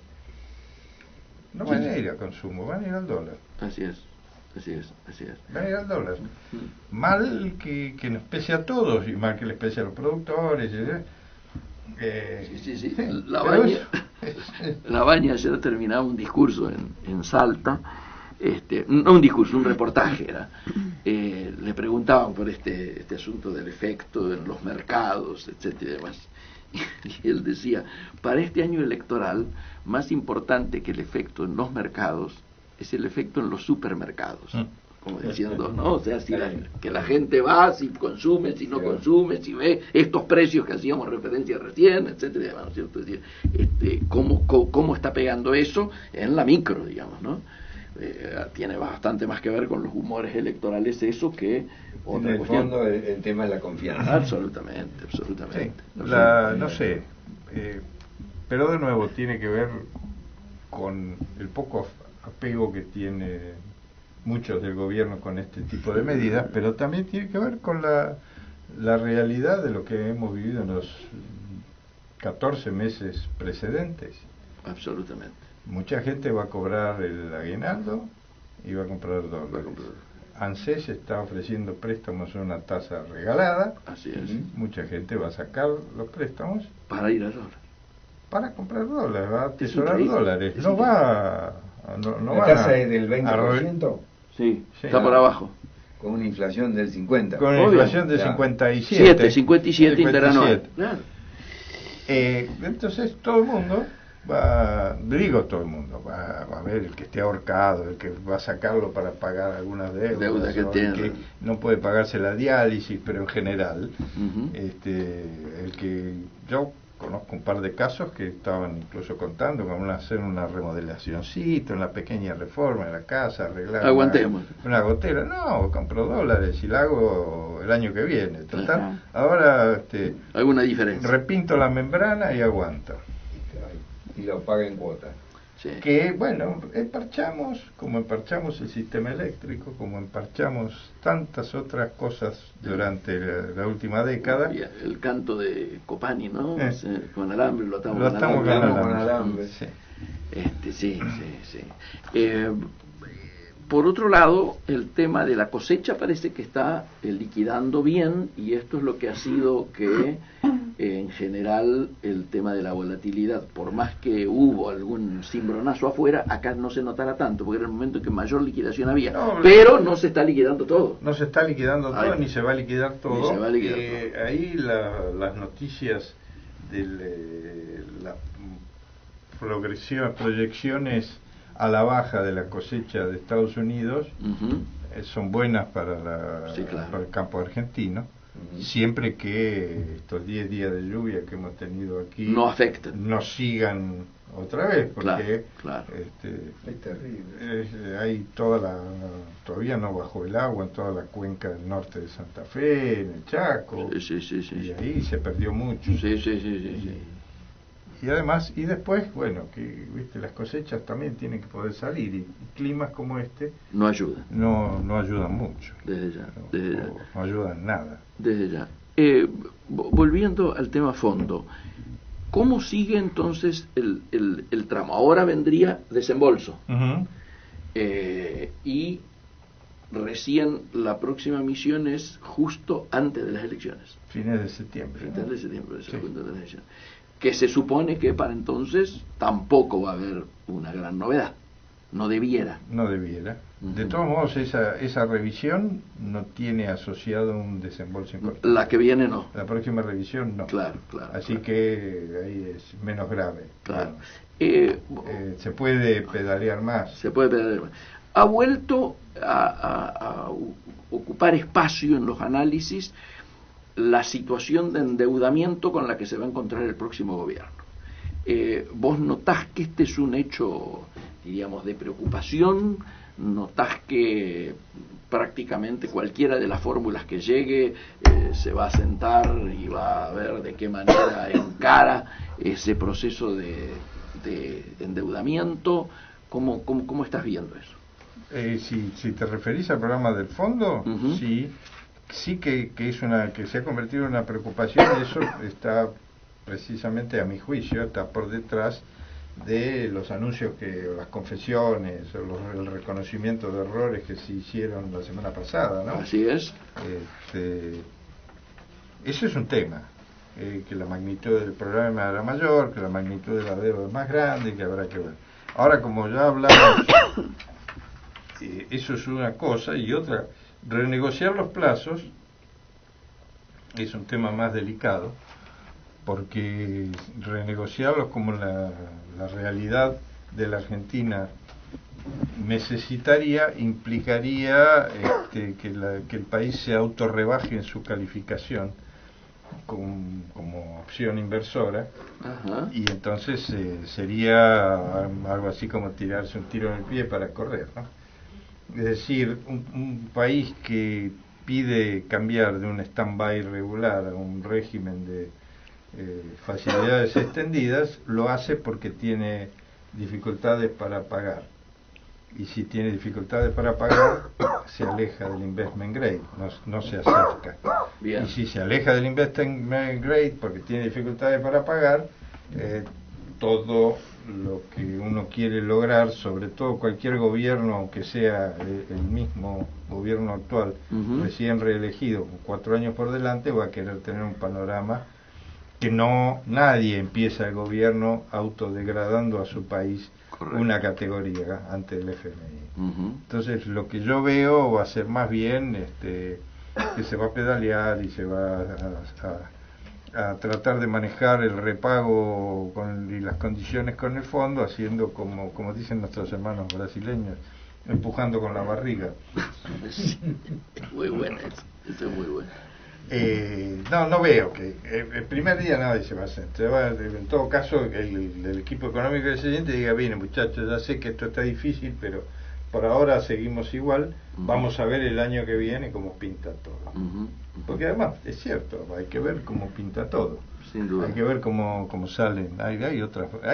no van a ir a consumo, van a ir al dólar. Así es. Van a ir al dólar. Mal que nos pese a todos, y mal que les pese a los productores. Sí. La Baña ayer terminaba un discurso en Salta, no un discurso, un reportaje era. Le preguntaban por este asunto del efecto en los mercados, etcétera y demás. Y él decía, para este año electoral, más importante que el efecto en los mercados es el efecto en los supermercados. Como diciendo, ¿no? O sea, que la gente va, si consume, si no consume, si ve estos precios que hacíamos referencia recién, etcétera y demás, ¿no es cierto? Es decir, cómo está pegando eso en la micro, digamos, ¿no? Tiene bastante más que ver con los humores electorales eso que otra cuestión. En el fondo el tema es la confianza. Absolutamente. Sí, no sé, pero de nuevo tiene que ver con el poco apego que tiene muchos del gobierno con este tipo de medidas, pero también tiene que ver con la realidad de lo que hemos vivido en los 14 meses precedentes. Absolutamente. Mucha gente va a cobrar el aguinaldo y va a comprar dólares. ANSES está ofreciendo préstamos a una tasa regalada. Así es. Mucha gente va a sacar los préstamos para ir al dólar, para comprar dólares, va a atesorar dólares. No va la tasa es del 20%. Sí, está por abajo. Con una inflación del 50%. Con una inflación del 57. 57 interanual. Claro. Entonces todo el mundo va a ver el que esté ahorcado, el que va a sacarlo para pagar algunas deudas, que tiene, el que no puede pagarse la diálisis, pero en general, el que yo conozco un par de casos que estaban incluso contando con hacer una remodelacioncita, una pequeña reforma en la casa, arreglar una gotera. No, compro dólares y la hago el año que viene. Total, ahora alguna diferencia. Repinto la membrana y aguanto. Y lo paga en cuota. Sí. Que bueno, como emparchamos el sistema eléctrico, como emparchamos tantas otras cosas durante la última década. Y el canto de Copani, ¿no? Con alambre, lo atamos con alambre. Sí. Por otro lado, el tema de la cosecha parece que está liquidando bien, y esto es lo que ha sido que en general el tema de la volatilidad, por más que hubo algún cimbronazo afuera, acá no se notara tanto, porque era el momento en que mayor liquidación había, pero no se está liquidando todo. No se está liquidando todo, ni se va a liquidar todo. Todo. Ahí las noticias de las proyecciones a la baja de la cosecha de Estados Unidos son buenas para el campo argentino. siempre que estos 10 días de lluvia que hemos tenido aquí no afecten, no sigan otra vez, porque claro. Es terrible. hay todavía no bajó el agua en toda la cuenca del norte de Santa Fe, en el Chaco, sí, y ahí se perdió mucho. Sí. Y además, y después, bueno, que viste, las cosechas también tienen que poder salir, y climas como este no ayudan. No ayudan mucho. Desde ya. No ayudan nada. Desde ya. Volviendo al tema fondo, ¿cómo sigue entonces el tramo? Ahora vendría desembolso. Y recién la próxima misión es justo antes de las elecciones. Fines de septiembre. Antes de septiembre, segundo de las elecciones. Que se supone que para entonces tampoco va a haber una gran novedad. No debiera. De todos modos, esa revisión no tiene asociado un desembolso importante. La que viene no. La próxima revisión no. Claro. Así que ahí es menos grave. Claro. Se puede pedalear más. Ha vuelto a ocupar espacio en los análisis la situación de endeudamiento con la que se va a encontrar el próximo gobierno. ¿Vos notás que este es un hecho, diríamos, de preocupación? ¿Notás que prácticamente cualquiera de las fórmulas que llegue se va a sentar y va a ver de qué manera encara ese proceso de endeudamiento? ¿Cómo estás viendo eso? Si te referís al programa del fondo, sí que que se ha convertido en una preocupación, y eso está precisamente, a mi juicio, está por detrás de los anuncios, las confesiones, el reconocimiento de errores que se hicieron la semana pasada, ¿no? Así es. Ese es un tema, que la magnitud del problema era mayor, que la magnitud de la deuda es más grande, que habrá que ver. Ahora, como ya hablamos, eso es una cosa, y otra, renegociar los plazos es un tema más delicado, porque renegociarlos como la realidad de la Argentina implicaría que el país se autorrebaje en su calificación como opción inversora. Y entonces sería algo así como tirarse un tiro en el pie para correr, ¿no? Es decir, un país que pide cambiar de un stand-by regular a un régimen de facilidades extendidas, lo hace porque tiene dificultades para pagar. Y si tiene dificultades para pagar, se aleja del investment grade, no se acerca. Bien. Y si se aleja del investment grade porque tiene dificultades para pagar, todo lo que uno quiere lograr, sobre todo cualquier gobierno, aunque sea el mismo gobierno actual, recién reelegido, con 4 años por delante, va a querer tener un panorama que nadie empieza el gobierno autodegradando a su país. Correcto. Una categoría ante el FMI. Entonces, lo que yo veo va a ser más bien que se va a pedalear y se va a tratar de manejar el repago y las condiciones con el fondo, haciendo como dicen nuestros hermanos brasileños, empujando con la barriga. Muy buena, eso es muy bueno. No veo que el primer día nadie se va a hacer. En todo caso, el equipo económico del presidente diga: bien, muchachos, ya sé que esto está difícil, pero por ahora seguimos igual. Vamos a ver el año que viene cómo pinta todo. Porque además, es cierto, hay que ver cómo pinta todo. Sin duda. Hay que ver cómo salen. Hay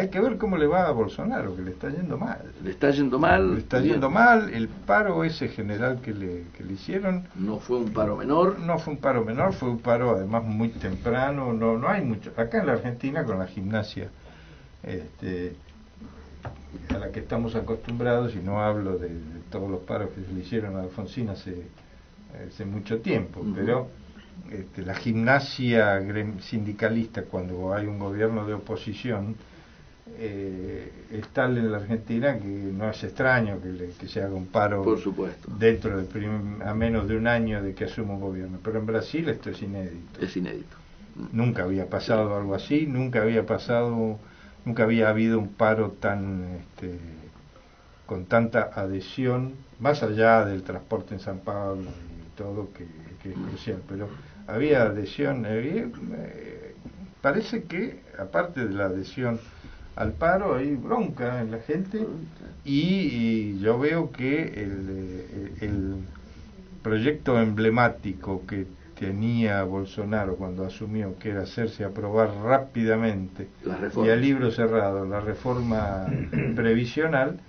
que ver cómo le va a Bolsonaro, que le está yendo mal. Le está yendo mal. El paro ese general que le hicieron no fue un paro menor. No fue un paro menor, fue un paro además muy temprano. No hay mucho. Acá en la Argentina, con la gimnasia a la que estamos acostumbrados, y no hablo de todos los paros que se le hicieron a Alfonsín hace mucho tiempo, pero la gimnasia sindicalista, cuando hay un gobierno de oposición, es tal en la Argentina que no es extraño que se haga un paro. Por supuesto. Dentro a menos de un año de que asuma un gobierno. Pero en Brasil esto es inédito. Es inédito. Nunca había pasado algo así, nunca había habido un paro con tanta adhesión, más allá del transporte en San Pablo y todo, que es crucial, pero había adhesión, parece que aparte de la adhesión al paro hay bronca en la gente, y yo veo que el proyecto emblemático que tenía Bolsonaro cuando asumió, que era hacerse aprobar rápidamente y a libro cerrado la reforma previsional,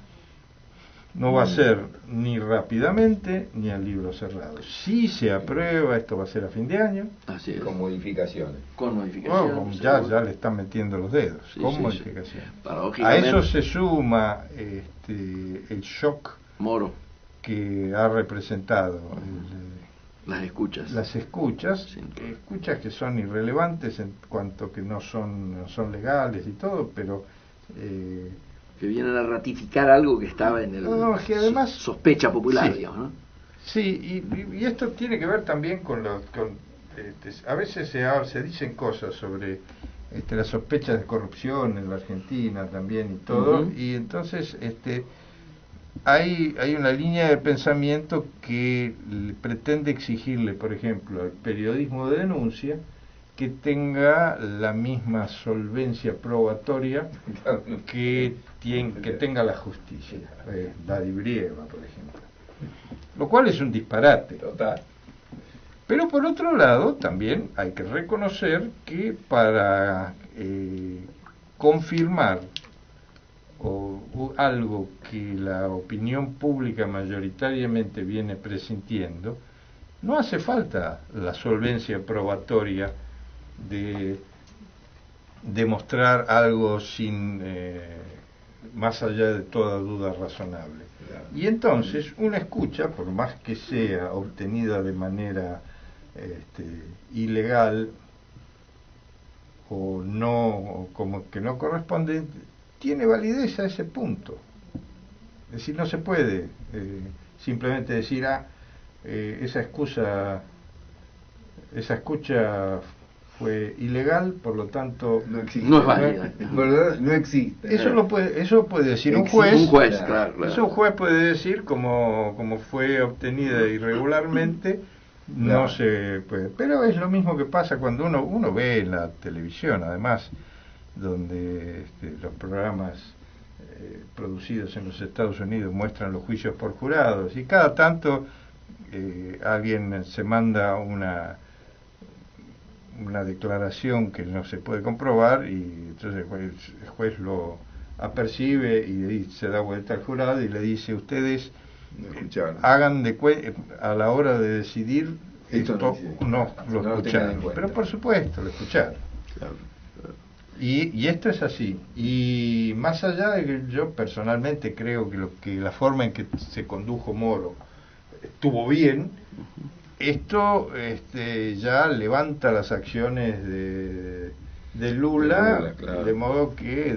no va a ser ni rápidamente ni a libro cerrado. Si se aprueba, esto va a ser a fin de año. Así es. Con modificaciones. Con modificaciones. Ya le están metiendo los dedos, Sí, con sí, modificaciones. Sí. A eso se suma el shock Moro, que ha representado las escuchas. las escuchas, Sí. Escuchas que son irrelevantes en cuanto que no son legales y todo, pero que vienen a ratificar algo que estaba en el es que además, sospecha popular, sí, digamos, ¿no? Sí, y esto tiene que ver también con a veces se dicen cosas sobre las sospechas de corrupción en la Argentina también y todo, Uh-huh. y entonces hay una línea de pensamiento que pretende exigirle, por ejemplo, al periodismo de denuncia que tenga la misma solvencia probatoria que tenga la justicia, Dadibrieva, por ejemplo. Lo cual es un disparate. Total. Pero por otro lado, también hay que reconocer que para confirmar algo que la opinión pública mayoritariamente viene presintiendo, no hace falta la solvencia probatoria de demostrar algo sin más allá de toda duda razonable. Y entonces una escucha, por más que sea obtenida de manera ilegal o no, o como que no corresponde, tiene validez a ese punto. Es decir, no se puede simplemente decir esa escucha fue ilegal, por lo tanto No existe. No es válida. No existe. Eso puede decir un juez. Un juez, claro. Eso un juez puede decir como fue obtenida irregularmente, no Claro. se puede. Pero es lo mismo que pasa cuando uno ve en la televisión, además, donde los programas producidos en los Estados Unidos muestran los juicios por jurados, y cada tanto alguien se manda una declaración que no se puede comprobar, y entonces el juez lo apercibe y se da vuelta al jurado y le dice: ustedes hagan a la hora de decidir esto no lo escucharon. Pero por supuesto lo escucharon. Claro. Y esto es así. Y más allá de que yo personalmente creo que la forma en que se condujo Moro estuvo bien, esto ya levanta las acciones de Lula, claro. de modo que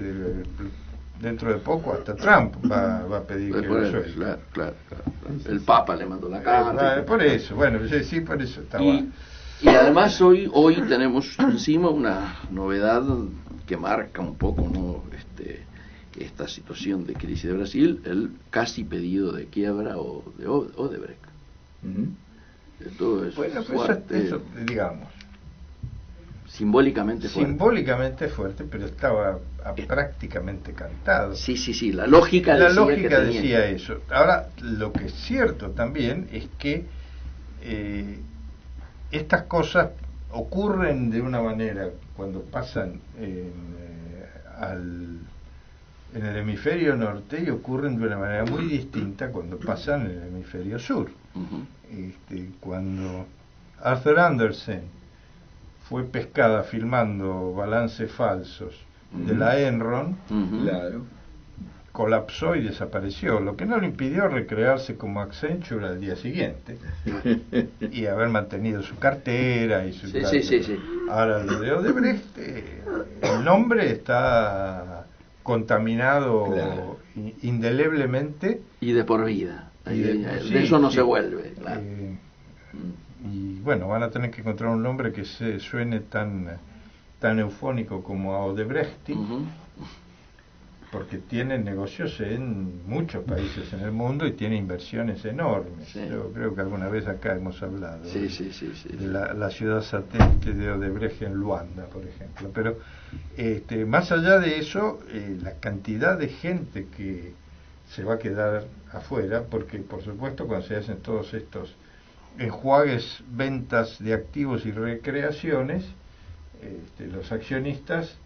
dentro de poco hasta Trump va a pedir que lo suelte. Claro. El Papa le mandó la carta. Por eso, bueno, sí, por eso estaba. Y además hoy tenemos encima una novedad que marca un poco, ¿no?, esta situación de crisis de Brasil, el casi pedido de quiebra de Odebrecht. Uh-huh. Esto es Bueno, fuerte, eso, digamos, simbólicamente fuerte. Simbólicamente fuerte, pero estaba prácticamente cantado. Sí, la lógica decía eso. Ahora, lo que es cierto también es que estas cosas ocurren de una manera cuando pasan en el hemisferio norte, y ocurren de una manera muy distinta cuando pasan en el hemisferio sur. Uh-huh. Cuando Arthur Andersen fue pescada filmando balances falsos de la Enron, Uh-huh. Claro. colapsó y desapareció, lo que no le impidió recrearse como Accenture al día siguiente y haber mantenido su cartera y su Sí. Ahora, lo de Odebrecht, el nombre está contaminado, claro, indeleblemente, Y de por vida. de Eso no se vuelve. Claro. Y bueno, van a tener que encontrar un nombre que suene tan eufónico como a Odebrecht. Uh-huh. porque tiene negocios en muchos países en el mundo y tiene inversiones enormes. Sí. Yo creo que alguna vez acá hemos hablado Sí, de la ciudad satélite de Odebrecht en Luanda, por ejemplo. Pero más allá de eso, la cantidad de gente que se va a quedar afuera, porque por supuesto cuando se hacen todos estos enjuagues, ventas de activos y recreaciones, los accionistas,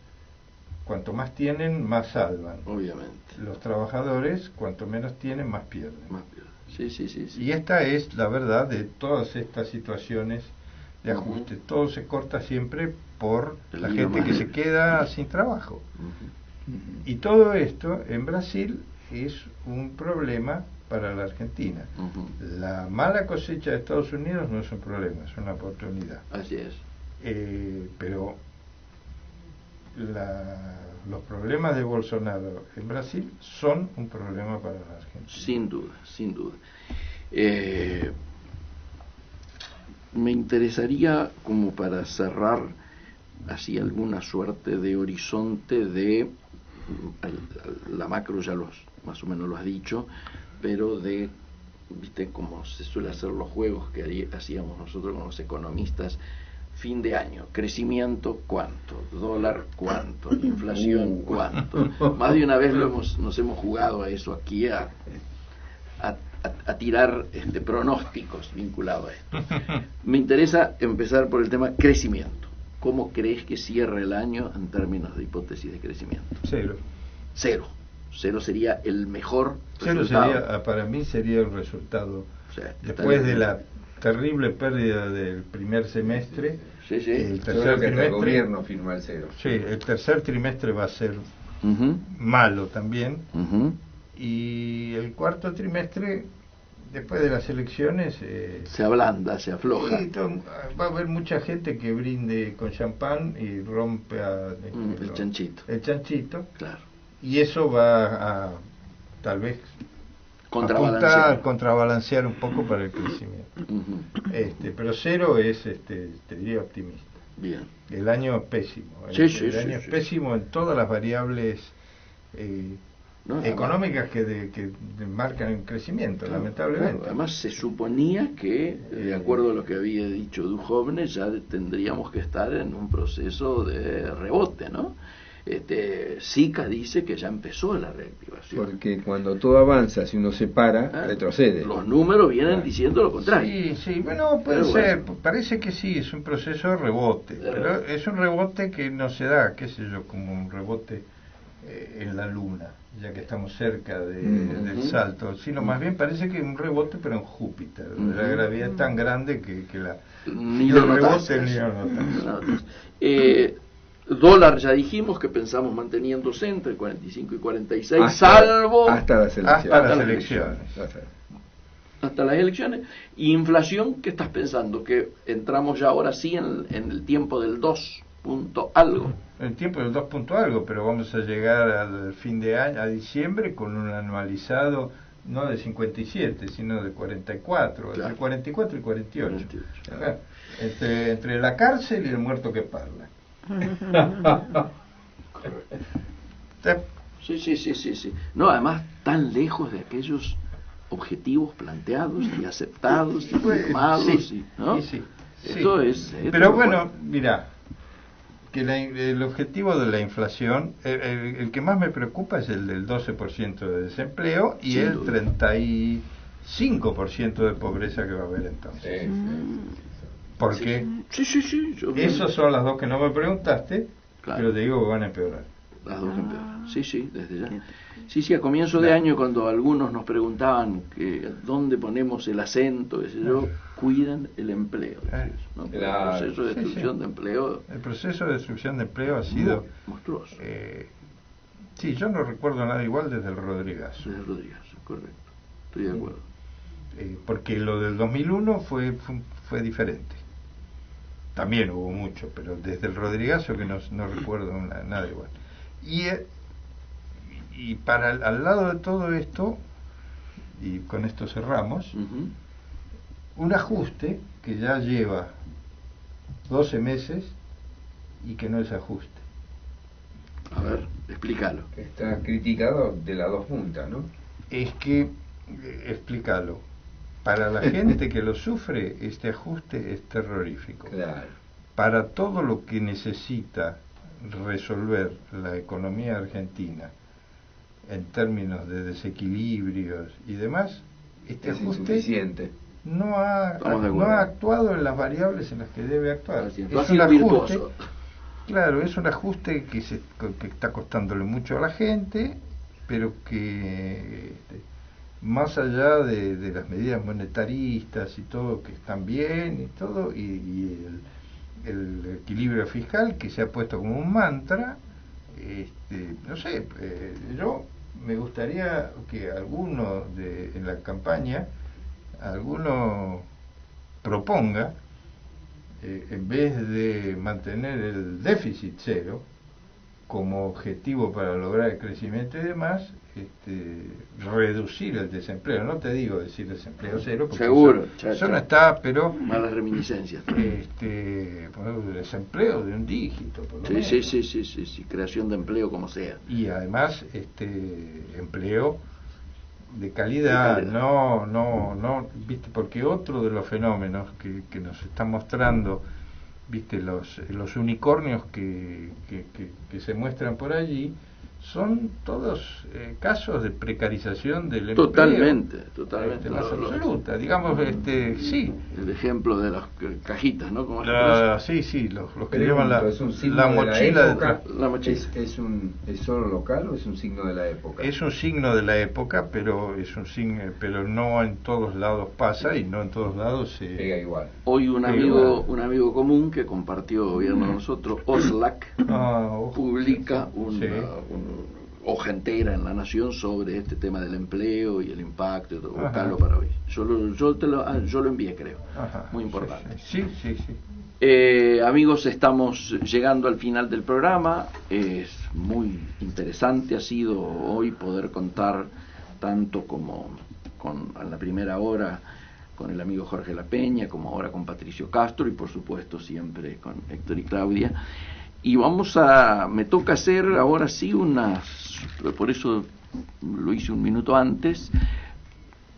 cuanto más tienen, más salvan. Obviamente. Los trabajadores, cuanto menos tienen, más pierden. Más pierden. Sí. Y esta es la verdad de todas estas situaciones de ajuste. Todo se corta siempre por la gente que se queda sin trabajo. Y todo esto en Brasil es un problema para la Argentina. La mala cosecha de Estados Unidos no es un problema, es una oportunidad. Así es. Pero los problemas de Bolsonaro en Brasil son un problema para la Argentina. Sin duda. Me interesaría, como para cerrar así alguna suerte de horizonte de la macro, ya más o menos lo has dicho, pero viste, como se suele hacer los juegos que hacíamos nosotros con los economistas. Fin de año, crecimiento cuánto, dólar cuánto, inflación cuánto. Más de una vez nos hemos jugado a eso aquí, a tirar pronósticos vinculados a esto. Me interesa empezar por el tema crecimiento. ¿Cómo crees que cierra el año en términos de hipótesis de crecimiento? Cero sería el mejor resultado. Para mí sería el resultado, o sea, después de la terrible pérdida del primer semestre. El tercer trimestre, el gobierno firma el cero. Sí, el tercer trimestre va a ser malo también. Y el cuarto trimestre, después de las elecciones, se ablanda, se afloja. Va a haber mucha gente que brinde con champán y rompe el chanchito. El chanchito. Claro. Y eso va a tal vez contrabalancear un poco para el crecimiento. Pero cero es, te diría, optimista. Bien. El año es pésimo. El año es pésimo en todas las variables económicas que marcan el crecimiento, lamentablemente. Claro, además se suponía que, de acuerdo a lo que había dicho Duhovne, ya tendríamos que estar en un proceso de rebote, ¿no? SICA dice que ya empezó la reactivación. Porque cuando todo avanza, si uno se para, retrocede. Los números vienen diciendo lo contrario. Sí, bueno, puede ser. Parece que sí, es un proceso de rebote. Pero es un rebote que no se da, qué sé yo, como un rebote en la luna, ya que estamos cerca del salto. Sino más bien parece que un rebote, pero en Júpiter. La gravedad es tan grande que ni lo rebote ni lo notas. Dólar, ya dijimos que pensamos manteniéndose entre 45 y 46, salvo hasta las elecciones. Hasta las elecciones. Y inflación, ¿qué estás pensando? Que entramos ya ahora sí en el tiempo del 2 punto algo. El tiempo del 2 punto algo, pero vamos a llegar al fin de año, a diciembre, con un anualizado no de 57, sino de 44, claro. Entre 44 y 48. Claro. Entre la cárcel y el muerto que parla. Sí. No, además tan lejos de aquellos objetivos planteados y aceptados y firmados, ¿no? Esto es. Pero bueno, mira, que el objetivo de la inflación, el que más me preocupa es el del 12% de desempleo y el 35% de pobreza que va a haber entonces. Porque esas son las dos que no me preguntaste, claro. Pero te digo que van a empeorar. Las dos empeoran. Sí, desde ya. Sí, a comienzo de año, cuando algunos nos preguntaban que dónde ponemos el acento, cuidan el empleo. ¿No? Claro. El proceso de destrucción de empleo. El proceso de destrucción de empleo ha sido monstruoso. Yo no recuerdo nada igual desde el Rodrigazo. Desde el Rodrigazo, correcto. Estoy de acuerdo. Porque lo del 2001 fue diferente. También hubo mucho, pero desde el Rodrigazo que no recuerdo nada igual. Y para al lado de todo esto, y con esto cerramos, un ajuste que ya lleva 12 meses y que no es ajuste. A ver. Explícalo. Está criticado de las dos puntas, ¿no? Es que, explícalo, para la gente que lo sufre, este ajuste es terrorífico. Claro. Para todo lo que necesita resolver la economía argentina en términos de desequilibrios y demás, este Es ajuste insuficiente. no ha actuado en las variables en las que debe actuar. Es un ajuste, claro, es un ajuste que está costándole mucho a la gente, pero que más allá de las medidas monetaristas y todo, que están bien y todo, y el equilibrio fiscal que se ha puesto como un mantra, no sé, yo me gustaría que alguno en la campaña, alguno proponga, en vez de mantener el déficit cero como objetivo para lograr el crecimiento y demás, reducir el desempleo. No te digo decir desempleo cero, porque seguro, eso no está, pero malas reminiscencias. Desempleo de un dígito, por lo menos. Sí, creación de empleo como sea. Y además empleo de calidad, no, viste, porque otro de los fenómenos que nos están mostrando, viste, los unicornios que se muestran por allí, son todos casos de precarización del empleo. Totalmente. Más absoluta, digamos, sí. El ejemplo de las cajitas, ¿no? ¿Cómo sí, los que llevan la mochila. La mochila. ¿Es solo local o es un signo de la época? Es un signo de la época, pero pero no en todos lados pasa y no en todos lados se pega igual. Hoy un amigo común que compartió gobierno con nosotros, Oslac, publica un hoja entera en La Nación sobre este tema del empleo y el impacto y todo. Buscarlo para hoy. Yo lo envié, creo. Muy importante. Sí. Amigos, estamos llegando al final del programa. Es muy interesante ha sido hoy poder contar tanto como en la primera hora con el amigo Jorge La Peña, como ahora con Patricio Castro y por supuesto siempre con Héctor y Claudia. Y me toca hacer ahora sí por eso lo hice un minuto antes,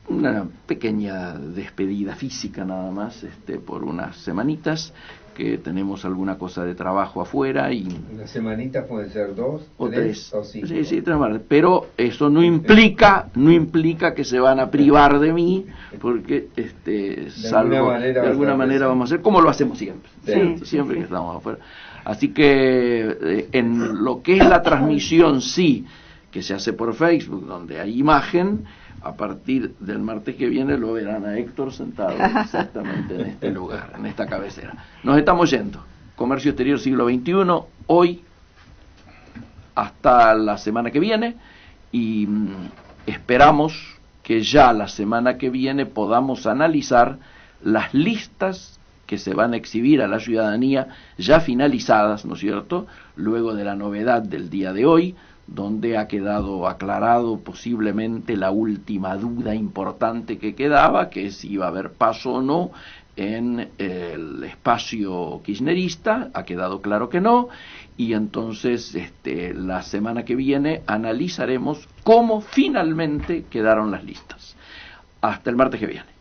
una pequeña despedida física nada más, por unas semanitas, que tenemos alguna cosa de trabajo afuera y... ¿Las semanitas pueden ser 2, 3 o 5? Sí, 3, pero eso no implica que se van a privar de mí, porque de alguna manera vamos a hacer como lo hacemos siempre, siempre que estamos afuera. Así que en lo que es la transmisión, sí, que se hace por Facebook, donde hay imagen, a partir del martes que viene lo verán a Héctor sentado exactamente en este lugar, en esta cabecera. Nos estamos yendo. Comercio Exterior Siglo XXI, hoy hasta la semana que viene, y esperamos que ya la semana que viene podamos analizar las listas que se van a exhibir a la ciudadanía ya finalizadas, ¿no es cierto?, luego de la novedad del día de hoy, donde ha quedado aclarado posiblemente la última duda importante que quedaba, que es si iba a haber paso o no en el espacio kirchnerista. Ha quedado claro que no, y entonces la semana que viene analizaremos cómo finalmente quedaron las listas. Hasta el martes que viene.